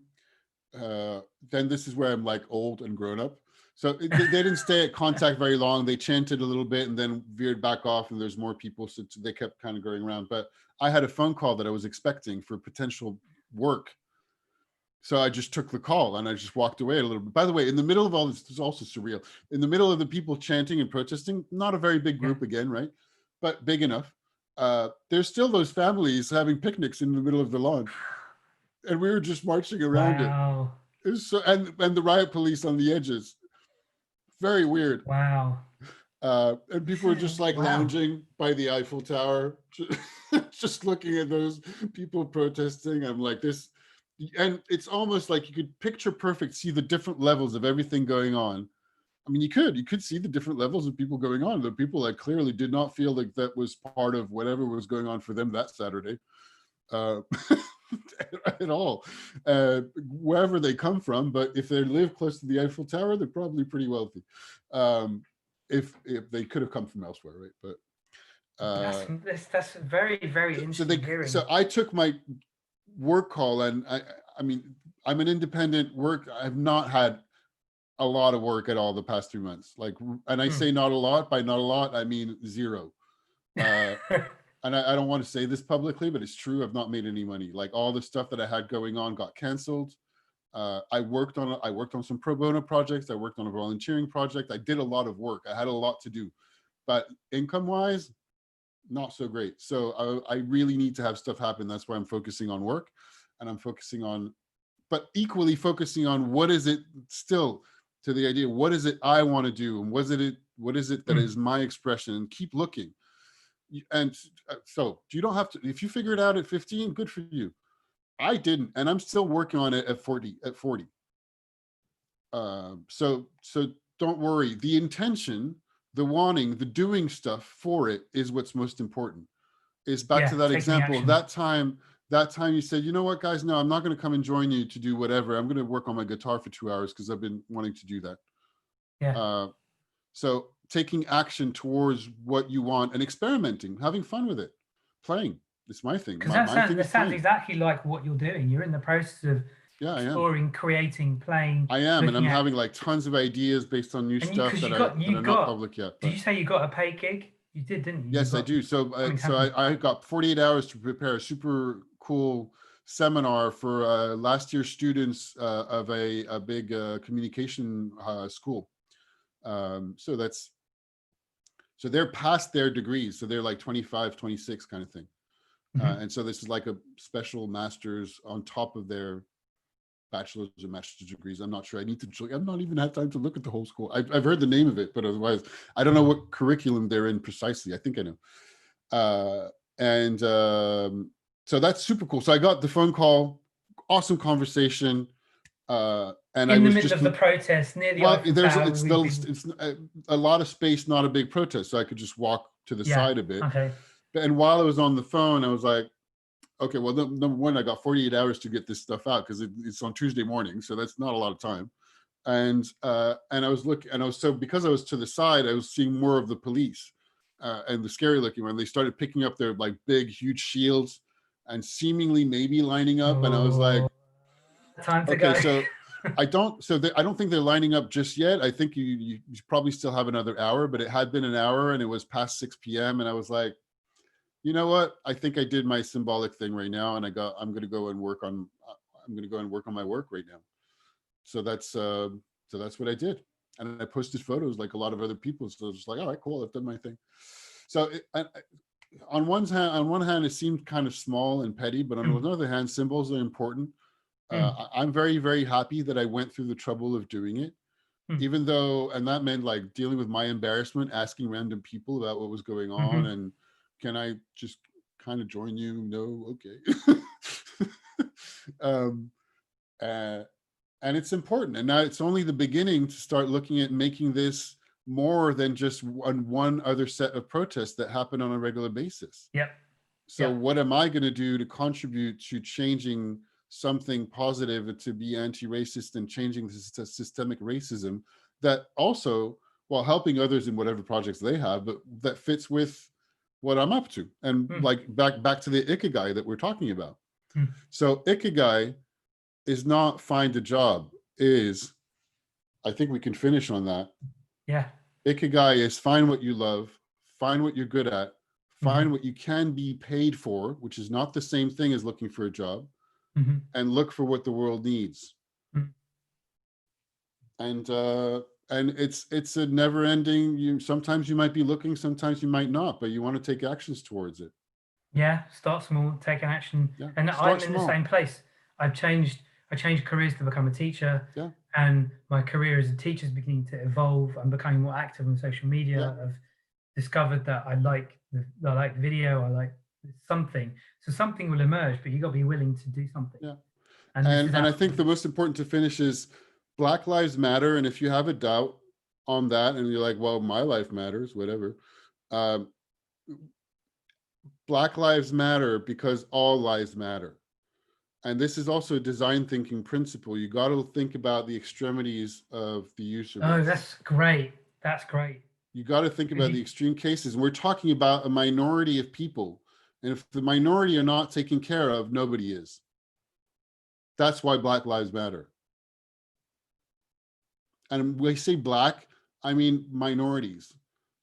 this is where I'm like old and grown up. So they didn't stay at contact very long. They chanted a little bit and then veered back off, and there's more people. So they kept kind of going around. But I had a phone call that I was expecting for potential work. So I just took the call and I just walked away a little bit. By the way, in the middle of all this is also surreal. In the middle of the people chanting and protesting, not a very big group again, right? But big enough. There's still those families having picnics in the middle of the lawn. And we were just marching around it. It was so, and the riot police on the edges. Very weird. Wow. And people were just like lounging by the Eiffel Tower, just looking at those people protesting. I'm like, this, and it's almost like you could picture perfect see the different levels of everything going on. I mean, you could see the different levels of people going on. The people that clearly did not feel like that was part of whatever was going on for them that Saturday, at all, wherever they come from. But if they live close to the Eiffel Tower, they're probably pretty wealthy. If they could have come from elsewhere, right? But that's very, very interesting. So I took my work call, and I mean, I'm an independent work. I've not had a lot of work at all the past 3 months. Like, and I say not a lot. By not a lot, I mean zero. And I don't want to say this publicly, but it's true. I've not made any money. Like, all the stuff that I had going on got canceled. I worked on some pro bono projects. I worked on a volunteering project. I did a lot of work. I had a lot to do, but income wise, not so great. So I really need to have stuff happen. That's why I'm focusing on work, and I'm focusing on, but equally focusing on what is it still, to the idea, what is it I want to do, and what is it that is my expression, and keep looking. And so you don't have to, if you figure it out at 15, good for you. I didn't, and I'm still working on it at 40. So don't worry. The intention, the wanting, the doing stuff for it is what's most important. Is back to that example of that time you said, you know what, guys, no, I'm not going to come and join you to do whatever. I'm going to work on my guitar for 2 hours because I've been wanting to do that. Yeah. So taking action towards what you want and experimenting, having fun with it, playing. It's my thing. Because that sounds exactly like what you're doing. You're in the process of exploring, creating, playing. I am, and I'm having like tons of ideas based on new stuff that are not public yet. Did you say you got a paid gig? You did, didn't you? Yes, I do. So I got 48 hours to prepare a super cool seminar for last year's students of a big communication school. So they're past their degrees. So they're like 25, 26 kind of thing. And so this is like a special master's on top of their bachelor's and master's degrees. I'm not sure. I've not even had time to look at the whole school. I've heard the name of it, but otherwise, I don't know what curriculum they're in precisely. I think I know. So that's super cool. So I got the phone call, awesome conversation. And I was just in the middle of the protest near the it's a lot of space, not a big protest. So I could just walk to the side a bit. Okay. And while I was on the phone, I was like, okay, well, number one, I got 48 hours to get this stuff out because it's on Tuesday morning. So that's not a lot of time. And I was looking, because I was to the side, I was seeing more of the police and the scary looking one. They started picking up their like big, huge shields and seemingly maybe lining up. And I was like, time to go. So I don't think they're lining up just yet. I think you probably still have another hour, but it had been an hour and it was past 6 p.m. And I was like, you know what? I think I did my symbolic thing right now, and I'm going to go and work on my work right now. So that's what I did, and I posted photos like a lot of other people. So I was just like, all right, cool, I've done my thing. So on one hand, it seemed kind of small and petty, but on another hand, symbols are important. I'm very, very happy that I went through the trouble of doing it, even though, and that meant like dealing with my embarrassment, asking random people about what was going on, and can I just kind of join you? No, okay. And it's important. And now it's only the beginning to start looking at making this more than just one other set of protests that happen on a regular basis. Yep. So what am I going to do to contribute to changing something positive, to be anti-racist and changing the systemic racism that also, while helping others in whatever projects they have, but that fits with what I'm up to? And like back to the Ikigai that we're talking about. So Ikigai is not find a job, I think we can finish on that. Yeah. Ikigai is find what you love, find what you're good at, find what you can be paid for, which is not the same thing as looking for a job, and look for what the world needs. And it's a never ending, sometimes you might be looking, sometimes you might not, but you want to take actions towards it. Yeah, start small, take an action. And I'm in the same place. I changed careers to become a teacher, and my career as a teacher is beginning to evolve. I'm becoming more active on social media. I've discovered that I like video, I like something. So something will emerge, but you got to be willing to do something. And this is And I out. think the most important to finish is Black Lives Matter. And if you have a doubt on that and you're like, well, my life matters, whatever. Black Lives Matter because all lives matter. And this is also a design thinking principle. You got to think about the extremities of the use of Oh, this. that's great. That's great. You got to think about the extreme cases. And we're talking about a minority of people. And if the minority are not taken care of, nobody is. That's why Black Lives Matter. And when I say Black, I mean minorities.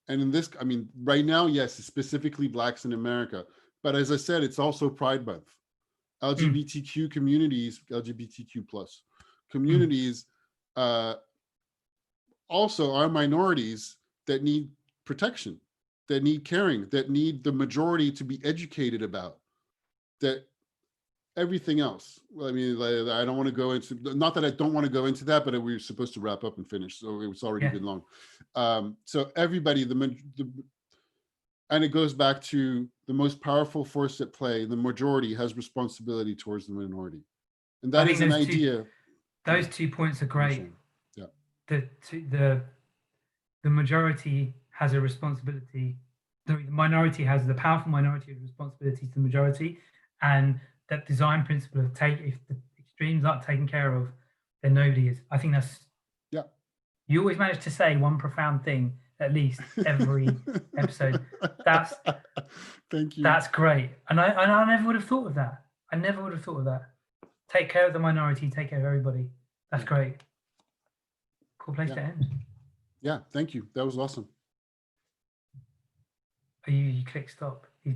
And in this, I mean, right now, yes, it's specifically Blacks in America. But as I said, it's also Pride Month. LGBTQ communities, LGBTQ plus communities also are minorities that need protection, that need caring, that need the majority to be educated about, that everything else. I mean, I don't want to go into, not that I don't want to go into that, but we were supposed to wrap up and finish, so it's already been long. So everybody, and it goes back to the most powerful force at play, the majority has responsibility towards the minority. And that is an idea. Those 2 points are great. Yeah. The majority has a responsibility. The minority has, the powerful minority has responsibility to the majority. And that design principle of if the extremes aren't taken care of, then nobody is. I think that's, you always manage to say one profound thing at least every episode. That's thank you. That's great. And I never would have thought of that. I never would have thought of that. Take care of the minority, take care of everybody. That's great. Cool place to end. Yeah, thank you. That was awesome. You click stop.